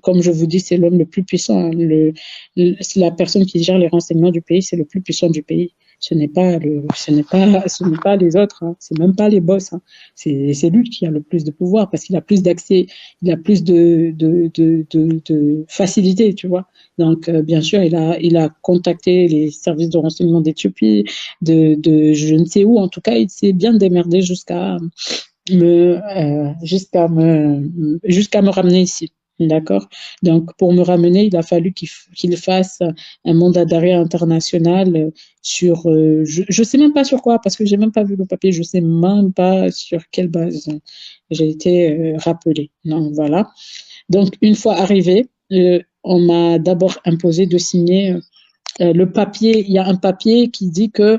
comme je vous dis, c'est l'homme le plus puissant. Hein. C'est la personne qui gère les renseignements du pays, c'est le plus puissant du pays. Ce n'est pas les autres. Hein. C'est même pas les boss. Hein. C'est lui qui a le plus de pouvoir parce qu'il a plus d'accès, il a plus de facilité, tu vois. Donc, bien sûr, il a contacté les services de renseignement d'Éthiopie, de je ne sais où. En tout cas, il s'est bien démerdé jusqu'à me ramener ici. D'accord? Donc, pour me ramener, il a fallu qu'il fasse un mandat d'arrêt international sur, je sais même pas sur quoi, parce que j'ai même pas vu le papier, je sais même pas sur quelle base j'ai été rappelée. Donc, voilà. Donc, une fois arrivé, on m'a d'abord imposé de signer le papier. Il y a un papier qui dit que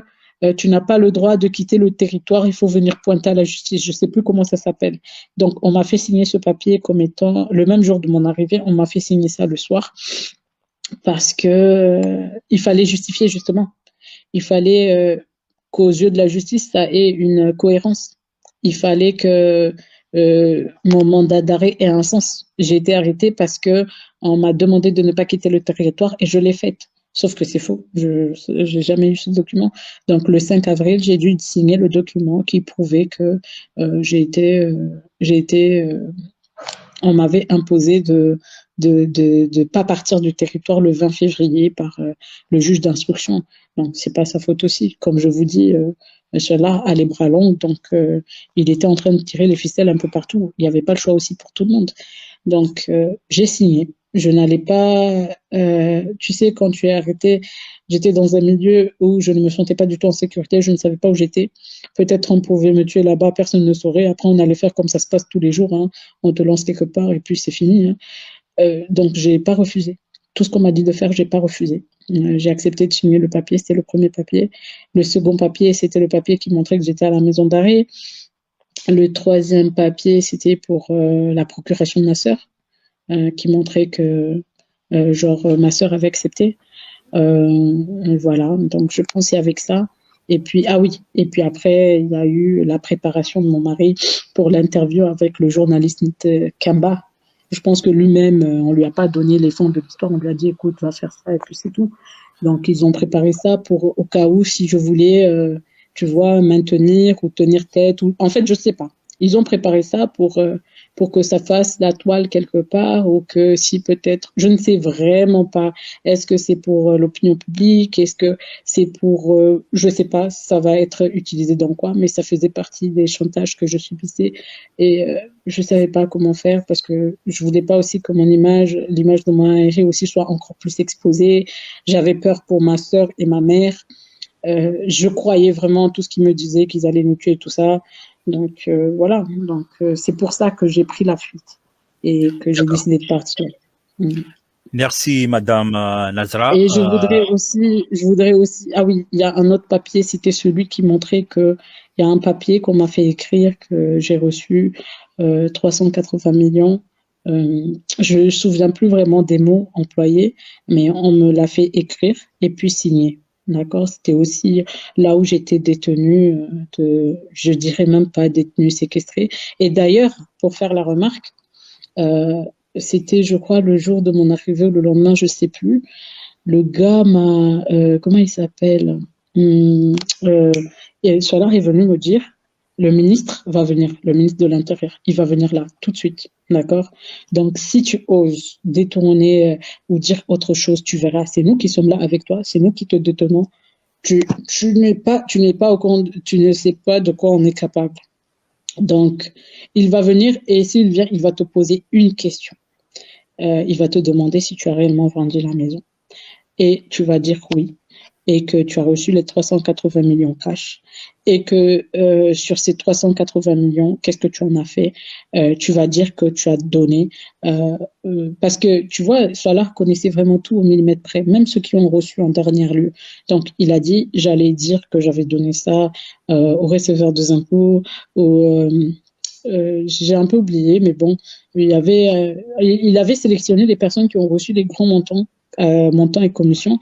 tu n'as pas le droit de quitter le territoire, il faut venir pointer à la justice. Je ne sais plus comment ça s'appelle. Donc, on m'a fait signer ce papier comme étant, le même jour de mon arrivée, on m'a fait signer ça le soir parce que il fallait justifier justement. Il fallait qu'aux yeux de la justice, ça ait une cohérence. Il fallait que mon mandat d'arrêt ait un sens. J'ai été arrêtée parce que on m'a demandé de ne pas quitter le territoire et je l'ai fait. Sauf que c'est faux. Je n'ai jamais eu ce document. Donc, le 5 avril, j'ai dû signer le document qui prouvait que on m'avait imposé de pas partir du territoire le 20 février par le juge d'instruction. Donc, c'est pas sa faute aussi. Comme je vous dis, Solar a les bras longs, donc il était en train de tirer les ficelles un peu partout. Il n'y avait pas le choix aussi pour tout le monde. Donc, j'ai signé. Je n'allais pas, tu sais, quand tu es arrêté, j'étais dans un milieu où je ne me sentais pas du tout en sécurité, je ne savais pas où j'étais. Peut-être on pouvait me tuer là-bas, personne ne saurait. Après, on allait faire comme ça se passe tous les jours, hein. On te lance quelque part et puis c'est fini. Hein. Donc, j'ai pas refusé. Tout ce qu'on m'a dit de faire, j'ai pas refusé. J'ai accepté de signer le papier, c'était le premier papier. Le second papier, c'était le papier qui montrait que j'étais à la maison d'arrêt. Le troisième papier, c'était pour la procuration de ma sœur. Qui montrait que ma sœur avait accepté. Voilà, donc je pensais avec ça. Et puis, après, il y a eu la préparation de mon mari pour l'interview avec le journaliste Kamba. Je pense que lui-même, on lui a pas donné les fonds de l'histoire, on lui a dit, écoute, va faire ça, et puis c'est tout. Donc, ils ont préparé ça au cas où, si je voulais, tu vois, maintenir ou tenir tête. En fait, je sais pas. Ils ont préparé ça pour que ça fasse la toile quelque part ou que si peut-être, je ne sais vraiment pas, est-ce que c'est pour l'opinion publique, est-ce que c'est pour, je sais pas, ça va être utilisé dans quoi, mais ça faisait partie des chantages que je subissais et je savais pas comment faire parce que je voulais pas aussi que l'image de mon mari aussi soit encore plus exposée. J'avais peur pour ma sœur et ma mère. Je croyais vraiment tout ce qu'ils me disaient, qu'ils allaient nous tuer et tout ça. Donc voilà, donc c'est pour ça que j'ai pris la fuite et que j'ai décidé de partir.
Merci Madame Nazra.
Et je voudrais aussi, ah oui, il y a un autre papier, c'était celui qui montrait que il y a un papier qu'on m'a fait écrire que j'ai reçu 380 millions. Je me souviens plus vraiment des mots employés, mais on me l'a fait écrire et puis signer. D'accord, c'était aussi là où j'étais détenue, je dirais même pas détenue, séquestrée. Et d'ailleurs, pour faire la remarque, c'était, je crois, le jour de mon arrivée ou le lendemain, je sais plus. Le gars m'a, comment il s'appelle Solar est venu me dire, le ministre va venir, le ministre de l'Intérieur, il va venir là, tout de suite, d'accord? Donc, si tu oses détourner ou dire autre chose, tu verras, c'est nous qui sommes là avec toi, c'est nous qui te détenons. Tu ne sais pas de quoi on est capable. Donc, il va venir et s'il vient, il va te poser une question. Il va te demander si tu as réellement vendu la maison. Et tu vas dire oui. et que tu as reçu les 380 millions cash et que sur ces 380 millions, qu'est-ce que tu en as fait? Tu vas dire que tu as donné parce que tu vois, Salah connaissait vraiment tout au millimètre près, même ceux qui ont reçu en dernier lieu. Donc il a dit, j'allais dire que j'avais donné ça au receveur des impôts, j'ai un peu oublié, mais bon, il avait sélectionné des personnes qui ont reçu des grands montants et commissions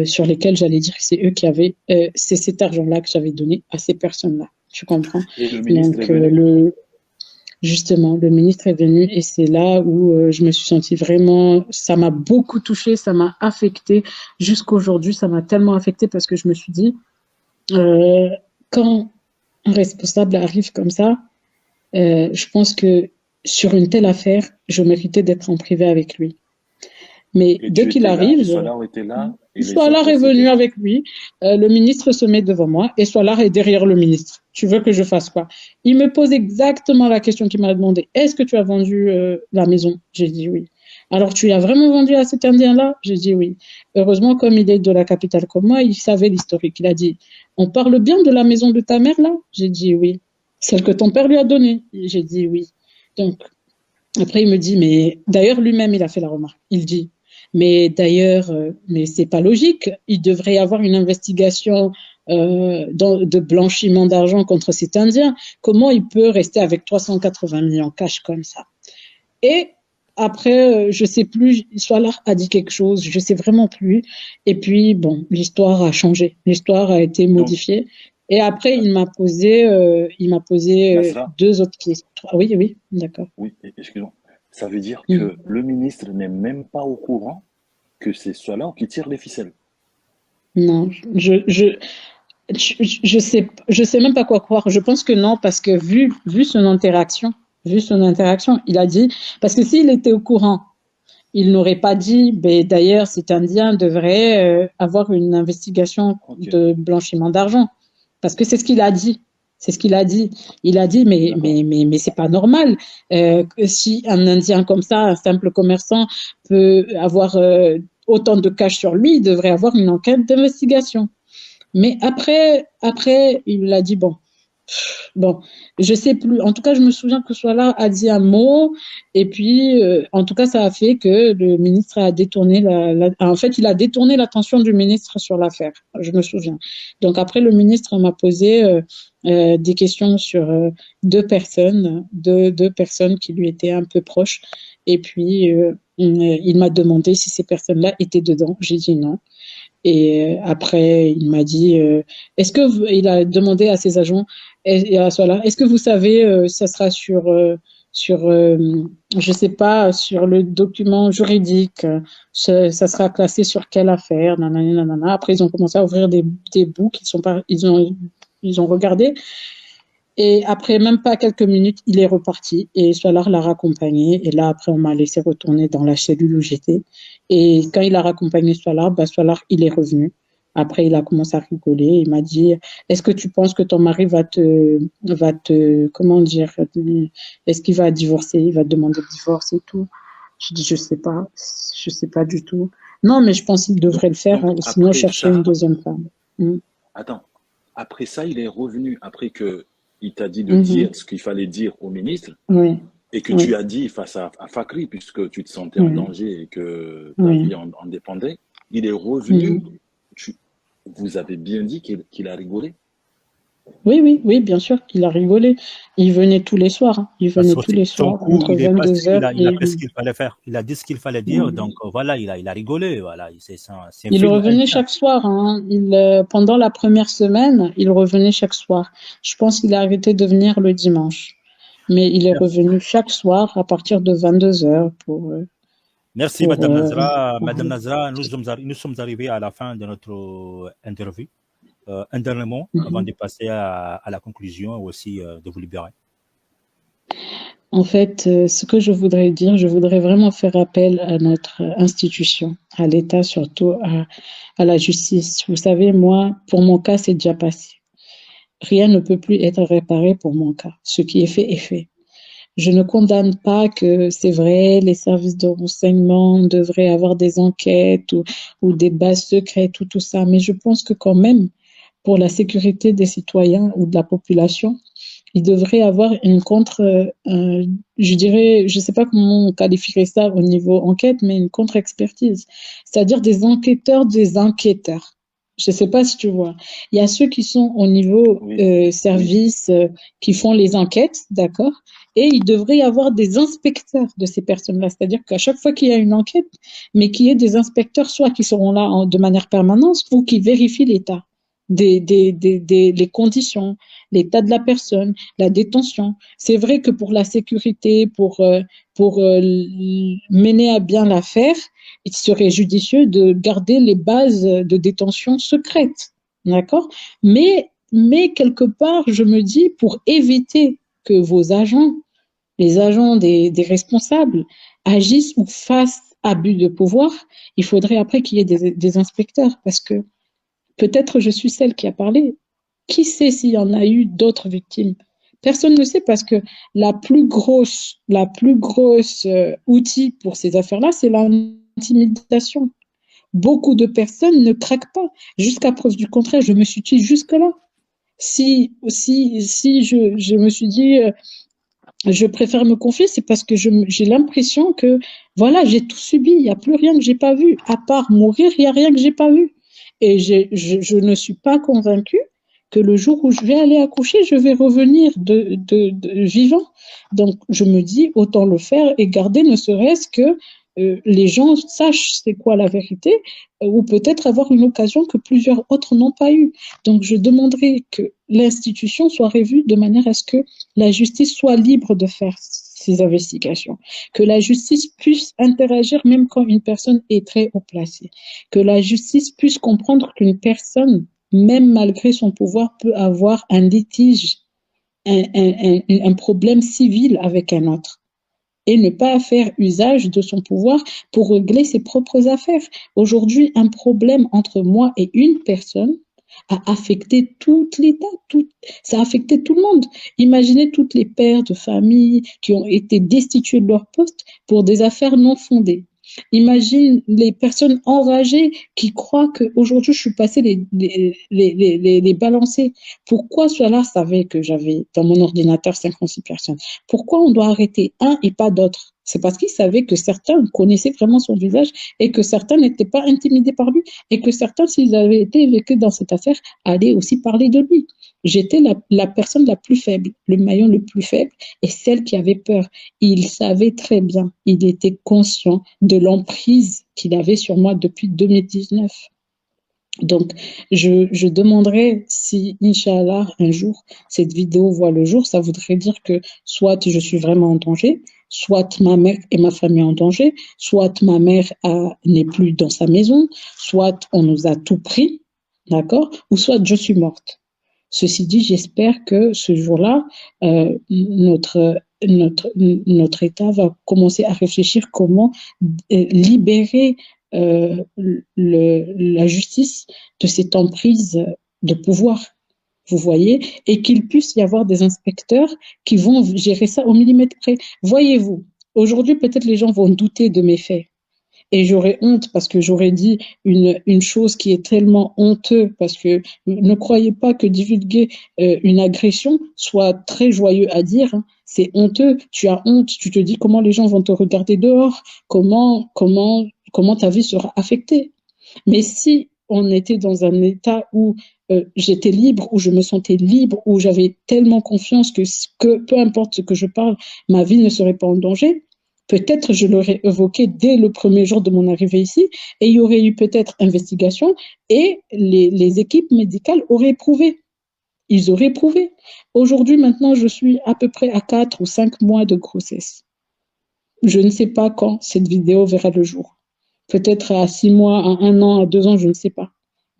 sur lesquels j'allais dire que c'est eux qui avaient, c'est cet argent-là que j'avais donné à ces personnes-là. Tu comprends?
Et le ministre
Donc,
est venu.
justement, le ministre est venu et c'est là où je me suis sentie vraiment, ça m'a beaucoup touchée, ça m'a affectée. Jusqu'aujourd'hui, ça m'a tellement affectée parce que je me suis dit, euh, quand un responsable arrive comme ça, je pense que sur une telle affaire, je méritais d'être en privé avec lui. Mais
Et
dès
tu
qu'il
étais là, et
arrive,
Solar était là, et les
Solar
autres,
est venu
c'était...
avec lui, le ministre se met devant moi et Solar est derrière le ministre. Tu veux que je fasse quoi? Il me pose exactement la question qu'il m'a demandé. Est-ce que tu as vendu la maison? J'ai dit oui. Alors tu l'as vraiment vendu à cet Indien-là? J'ai dit oui. Heureusement, comme il est de la capitale comme moi, il savait l'historique. Il a dit, on parle bien de la maison de ta mère là? J'ai dit oui. Celle que ton père lui a donnée? J'ai dit oui. Donc, après, il me dit, mais d'ailleurs, lui-même, il a fait la remarque. Il dit, mais d'ailleurs, mais c'est pas logique. Il devrait y avoir une investigation de blanchiment d'argent contre cet Indien. Comment il peut rester avec 380 millions cash comme ça? Et après, je sais plus, Solar a dit quelque chose, je sais vraiment plus. Et puis, bon, l'histoire a changé. L'histoire a été
Donc,
modifiée. Et après, il m'a posé
Nasra,
deux autres questions. Oui, oui, d'accord.
oui, excuse-moi. Ça veut dire
Mm.
que le ministre n'est même pas au courant que c'est Solar qui tire les ficelles.
Non, je sais même pas quoi croire. Je pense que non, parce que vu son interaction, il a dit, parce que s'il était au courant, il n'aurait pas dit, ben, d'ailleurs, cet Indien devrait avoir une investigation
Ok,
de blanchiment d'argent. Parce que c'est ce qu'il a dit. C'est ce qu'il a dit. Il a dit,
d'accord.
mais c'est pas normal. Que si un Indien comme ça, un simple commerçant, peut avoir autant de cash sur lui, il devrait avoir une enquête d'investigation. Mais après, il a dit, bon, je sais plus. En tout cas, je me souviens que Soala a dit un mot, et puis, en tout cas, ça a fait que le ministre a détourné en fait, il a détourné l'attention du ministre sur l'affaire. Je me souviens. Donc après, le ministre m'a posé des questions sur deux personnes qui lui étaient un peu proches, et puis il m'a demandé si ces personnes-là étaient dedans. J'ai dit non. Et après, il m'a dit, il a demandé à ses agents et à Soala, est-ce que vous savez, ça sera sur, je sais pas, sur le document juridique, ça sera classé sur quelle affaire, nanana, nanana. Après, ils ont commencé à ouvrir des bouts ils ont regardé. Et après même pas quelques minutes, il est reparti et Solar l'a raccompagné. Et là, après, on m'a laissé retourner dans la cellule où j'étais. Et quand il a raccompagné Solar, Solar, il est revenu. Après, il a commencé à rigoler. Il m'a dit, est-ce que tu penses que ton mari comment dire, est-ce qu'il va divorcer? Il va te demander le divorce et tout. Je dis, je sais pas du tout. Non, mais je pense qu'il
Donc,
devrait le faire,
donc
hein, sinon
après
chercher une
ça,
deuxième femme. Mm.
attends, après ça, il est revenu, après que il t'a dit de dire
Mhm.
ce qu'il fallait dire au ministre,
Oui,
et que tu
oui,
as dit face à Fakri, puisque tu te sentais en
oui,
danger et que ta
oui.
vie en dépendait, il est revenu,
Mhm.
tu, vous avez bien dit qu'il a rigolé.
Oui, oui, oui, bien sûr, il a rigolé. Il venait tous les soirs, hein. Il
Parce
venait
que
tous les
son
soirs
coup,
entre
il est passé,
22 heures
il a
et
fait ce qu'il fallait faire. Il a dit ce qu'il fallait dire, donc voilà, il a rigolé, voilà. C'est un
il
film
revenait
indien.
chaque soir, hein. Pendant la première semaine, il revenait chaque soir. Je pense qu'il a arrêté de venir le dimanche. Mais il est
Merci,
revenu chaque soir à partir de 22 heures
merci
pour,
Madame
euh,
Nazra.
pour-
Madame Nazra, nous sommes arrivés à la fin de notre interview. Un dernier mot avant
Mhm.
de passer à la conclusion et aussi de vous libérer.
En fait, ce que je voudrais vraiment faire appel à notre institution, à l'État surtout, à la justice. Vous savez, moi, pour mon cas, c'est déjà passé. Rien ne peut plus être réparé pour mon cas. Ce qui est fait est fait. Je ne condamne pas que c'est vrai, les services de renseignement devraient avoir des enquêtes ou des bases secrètes ou tout ça, mais je pense que quand même, pour la sécurité des citoyens ou de la population, il devrait avoir je dirais, je sais pas comment on qualifierait ça au niveau enquête, mais une contre-expertise. C'est-à-dire des enquêteurs. Je sais pas si tu vois. Il y a ceux qui sont au niveau
Oui, oui,
service, qui font les enquêtes, d'accord? Et il devrait y avoir des inspecteurs de ces personnes-là. C'est-à-dire qu'à chaque fois qu'il y a une enquête, mais qu'il y ait des inspecteurs, soit qui seront là de manière permanente, ou qui vérifient l'état les conditions, l'état de la personne, la détention. C'est vrai que pour la sécurité, pour mener à bien l'affaire, il serait judicieux de garder les bases de détention secrètes. D'accord? Mais quelque part, je me dis, pour éviter que vos agents, les agents des responsables, agissent ou fassent abus de pouvoir, il faudrait après qu'il y ait des inspecteurs parce que peut-être je suis celle qui a parlé. Qui sait s'il y en a eu d'autres victimes? Personne ne sait parce que la plus grosse outil pour ces affaires-là, c'est l'intimidation. Beaucoup de personnes ne craquent pas. Jusqu'à preuve du contraire, je me suis dit jusque-là. Si je me suis dit, je préfère me confier, c'est parce que j'ai l'impression que, voilà, j'ai tout subi. Il n'y a plus rien que j'ai pas vu. À part mourir, il n'y a rien que j'ai pas vu. Et je ne suis pas convaincue que le jour où je vais aller accoucher, je vais revenir de vivant. Donc, je me dis, autant le faire et garder ne serait-ce que les gens sachent c'est quoi la vérité, ou peut-être avoir une occasion que plusieurs autres n'ont pas eue. Donc, je demanderai que l'institution soit revue de manière à ce que la justice soit libre de faire ces investigations, que la justice puisse interagir même quand une personne est très haut placée, que la justice puisse comprendre qu'une personne, même malgré son pouvoir, peut avoir un litige, un problème civil avec un autre et ne pas faire usage de son pouvoir pour régler ses propres affaires. Aujourd'hui, un problème entre moi et une personne a affecté tout l'État, ça a affecté tout le monde. Imaginez toutes les pères de famille qui ont été destitués de leur poste pour des affaires non fondées. Imagine les personnes enragées qui croient qu'aujourd'hui je suis passée les balancer. Pourquoi cela savait que j'avais dans mon ordinateur 56 personnes? Pourquoi on doit arrêter un et pas d'autres? C'est parce qu'il savait que certains connaissaient vraiment son visage et que certains n'étaient pas intimidés par lui et que certains, s'ils avaient été vécus dans cette affaire, allaient aussi parler de lui. J'étais la personne la plus faible, le maillon le plus faible et celle qui avait peur. Il savait très bien, il était conscient de l'emprise qu'il avait sur moi depuis 2019. Donc, je demanderais si, Inch'Allah, un jour, cette vidéo voit le jour, ça voudrait dire que soit je suis vraiment en danger, soit ma mère et ma famille en danger, soit ma mère n'est plus dans sa maison, soit on nous a tout pris, d'accord, ou soit je suis morte. Ceci dit, j'espère que ce jour-là, notre État va commencer à réfléchir comment libérer la justice de cette emprise de pouvoir, vous voyez, et qu'il puisse y avoir des inspecteurs qui vont gérer ça au millimètre près. Voyez-vous, aujourd'hui, peut-être les gens vont douter de mes faits. Et j'aurais honte parce que j'aurais dit une chose qui est tellement honteuse parce que ne croyez pas que divulguer une agression soit très joyeux à dire. Hein. C'est honteux. Tu as honte. Tu te dis comment les gens vont te regarder dehors. Comment ta vie sera affectée. Mais si on était dans un état où j'étais libre, où je me sentais libre, où j'avais tellement confiance que peu importe ce que je parle, ma vie ne serait pas en danger. Peut-être je l'aurais évoqué dès le premier jour de mon arrivée ici et il y aurait eu peut-être investigation et les équipes médicales auraient prouvé. Ils auraient prouvé. Aujourd'hui, maintenant, je suis à peu près à 4 ou 5 mois de grossesse. Je ne sais pas quand cette vidéo verra le jour. Peut-être à 6 mois, à 1 an, à 2 ans, je ne sais pas.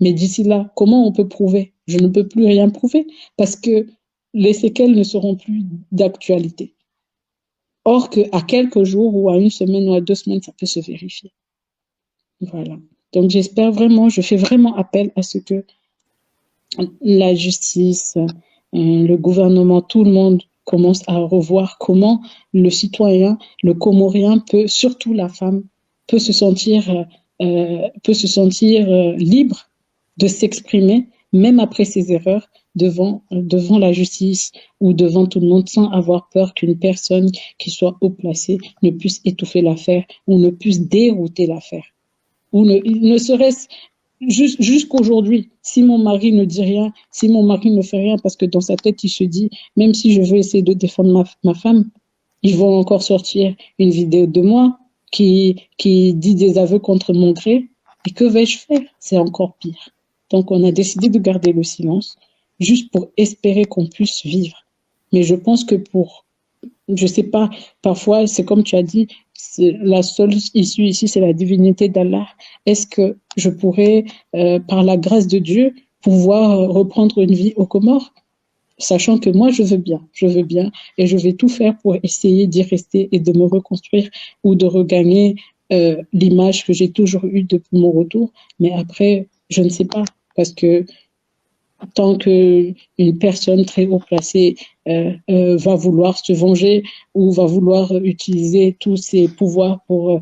Mais d'ici là, comment on peut prouver? Je ne peux plus rien prouver parce que les séquelles ne seront plus d'actualité. Or qu'à quelques jours ou à une semaine ou à 2 semaines, ça peut se vérifier. Voilà. Donc j'espère vraiment, je fais vraiment appel à ce que la justice, le gouvernement, tout le monde commence à revoir comment le citoyen, le Comorien peut, surtout la femme, peut se sentir libre de s'exprimer, même après ses erreurs, devant la justice ou devant tout le monde, sans avoir peur qu'une personne qui soit haut placée ne puisse étouffer l'affaire ou ne puisse dérouter l'affaire. Ou ne serait-ce jusqu'aujourd'hui, si mon mari ne dit rien, si mon mari ne fait rien, parce que dans sa tête, il se dit, même si je veux essayer de défendre ma femme, ils vont encore sortir une vidéo de moi qui dit des aveux contre mon gré. Et que vais-je faire? C'est encore pire. Donc, on a décidé de garder le silence, juste pour espérer qu'on puisse vivre. Mais je pense que je sais pas, parfois, c'est comme tu as dit, la seule issue ici, c'est la divinité d'Allah. Est-ce que je pourrais, par la grâce de Dieu, pouvoir reprendre une vie aux Comores? Sachant que moi, je veux bien, et je vais tout faire pour essayer d'y rester et de me reconstruire ou de regagner l'image que j'ai toujours eue depuis mon retour. Mais après, je ne sais pas, parce que tant qu'une personne très haut placée va vouloir se venger ou va vouloir utiliser tous ses pouvoirs pour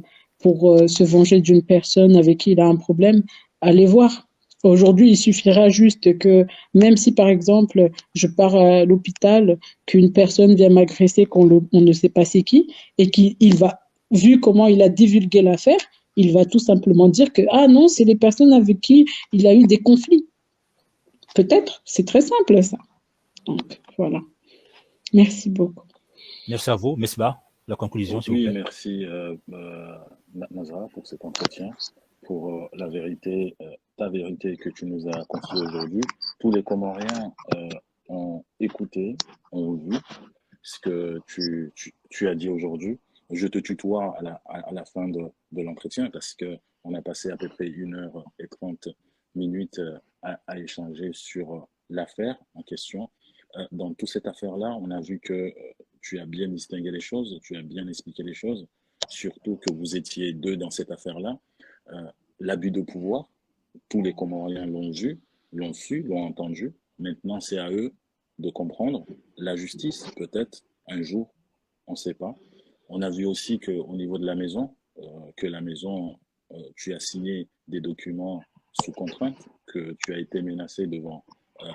se venger d'une personne avec qui il a un problème, allez voir. Aujourd'hui, il suffira juste que, même si par exemple, je pars à l'hôpital, qu'une personne vient m'agresser, on ne sait pas c'est qui, et qu'il va, vu comment il a divulgué l'affaire, il va tout simplement dire que, ah non, c'est les personnes avec qui il a eu des conflits. Peut-être, c'est très simple ça. Donc, voilà. Merci beaucoup.
Merci à vous. Mesbah, la conclusion, s'il vous
Oui,
plaît.
merci Nazra pour cet entretien, pour la vérité, ta vérité que tu nous as confiée aujourd'hui. Tous les Comoriens ont écouté, ont vu ce que tu as dit aujourd'hui. Je te tutoie à la fin de l'entretien parce qu'on a passé à peu près 1h30 à échanger sur l'affaire en question. Dans toute cette affaire-là, on a vu que tu as bien distingué les choses, tu as bien expliqué les choses, surtout que vous étiez deux dans cette affaire-là. L'abus de pouvoir, tous les Comoriens l'ont vu, l'ont su, l'ont entendu. Maintenant, c'est à eux de comprendre. La justice, peut-être, un jour, on ne sait pas. On a vu aussi qu'au niveau de la maison, tu as signé des documents sous contrainte, que tu as été menacé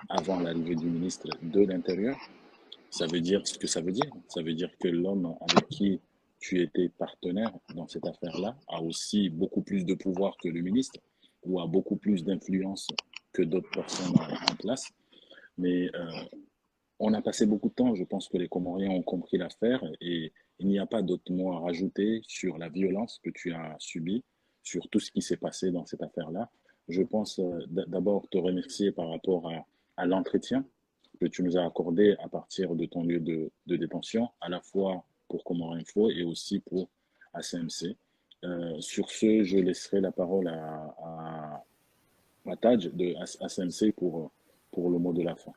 avant l'arrivée du ministre de l'Intérieur. Ça veut dire ce que ça veut dire. Ça veut dire que l'homme avec qui tu étais partenaire dans cette affaire-là a aussi beaucoup plus de pouvoir que le ministre ou a beaucoup plus d'influence que d'autres personnes en place. Mais on a passé beaucoup de temps. Je pense que les Comoriens ont compris l'affaire et il n'y a pas d'autre mot à rajouter sur la violence que tu as subie, sur tout ce qui s'est passé dans cette affaire-là. Je pense d'abord te remercier par rapport à l'entretien que tu nous as accordé à partir de ton lieu de détention, à la fois pour Comores Info et aussi pour ACMC. Sur ce, je laisserai la parole à Tadj de ACMC pour le mot de la fin.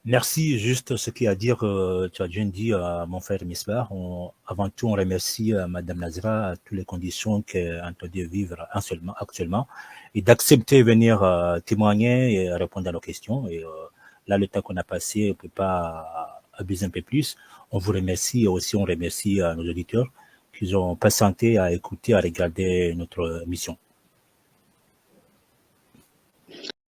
Merci. Juste ce qu'il y a à dire, tu as bien dit à mon frère Misbah. Avant tout, on remercie Madame Nazra à toutes les conditions qu'elle est en train de vivre actuellement et d'accepter venir témoigner et répondre à nos questions. Et là, le temps qu'on a passé, on ne peut pas abuser un peu plus. On vous remercie et aussi on remercie nos auditeurs qui ont patienté à écouter, à regarder notre émission.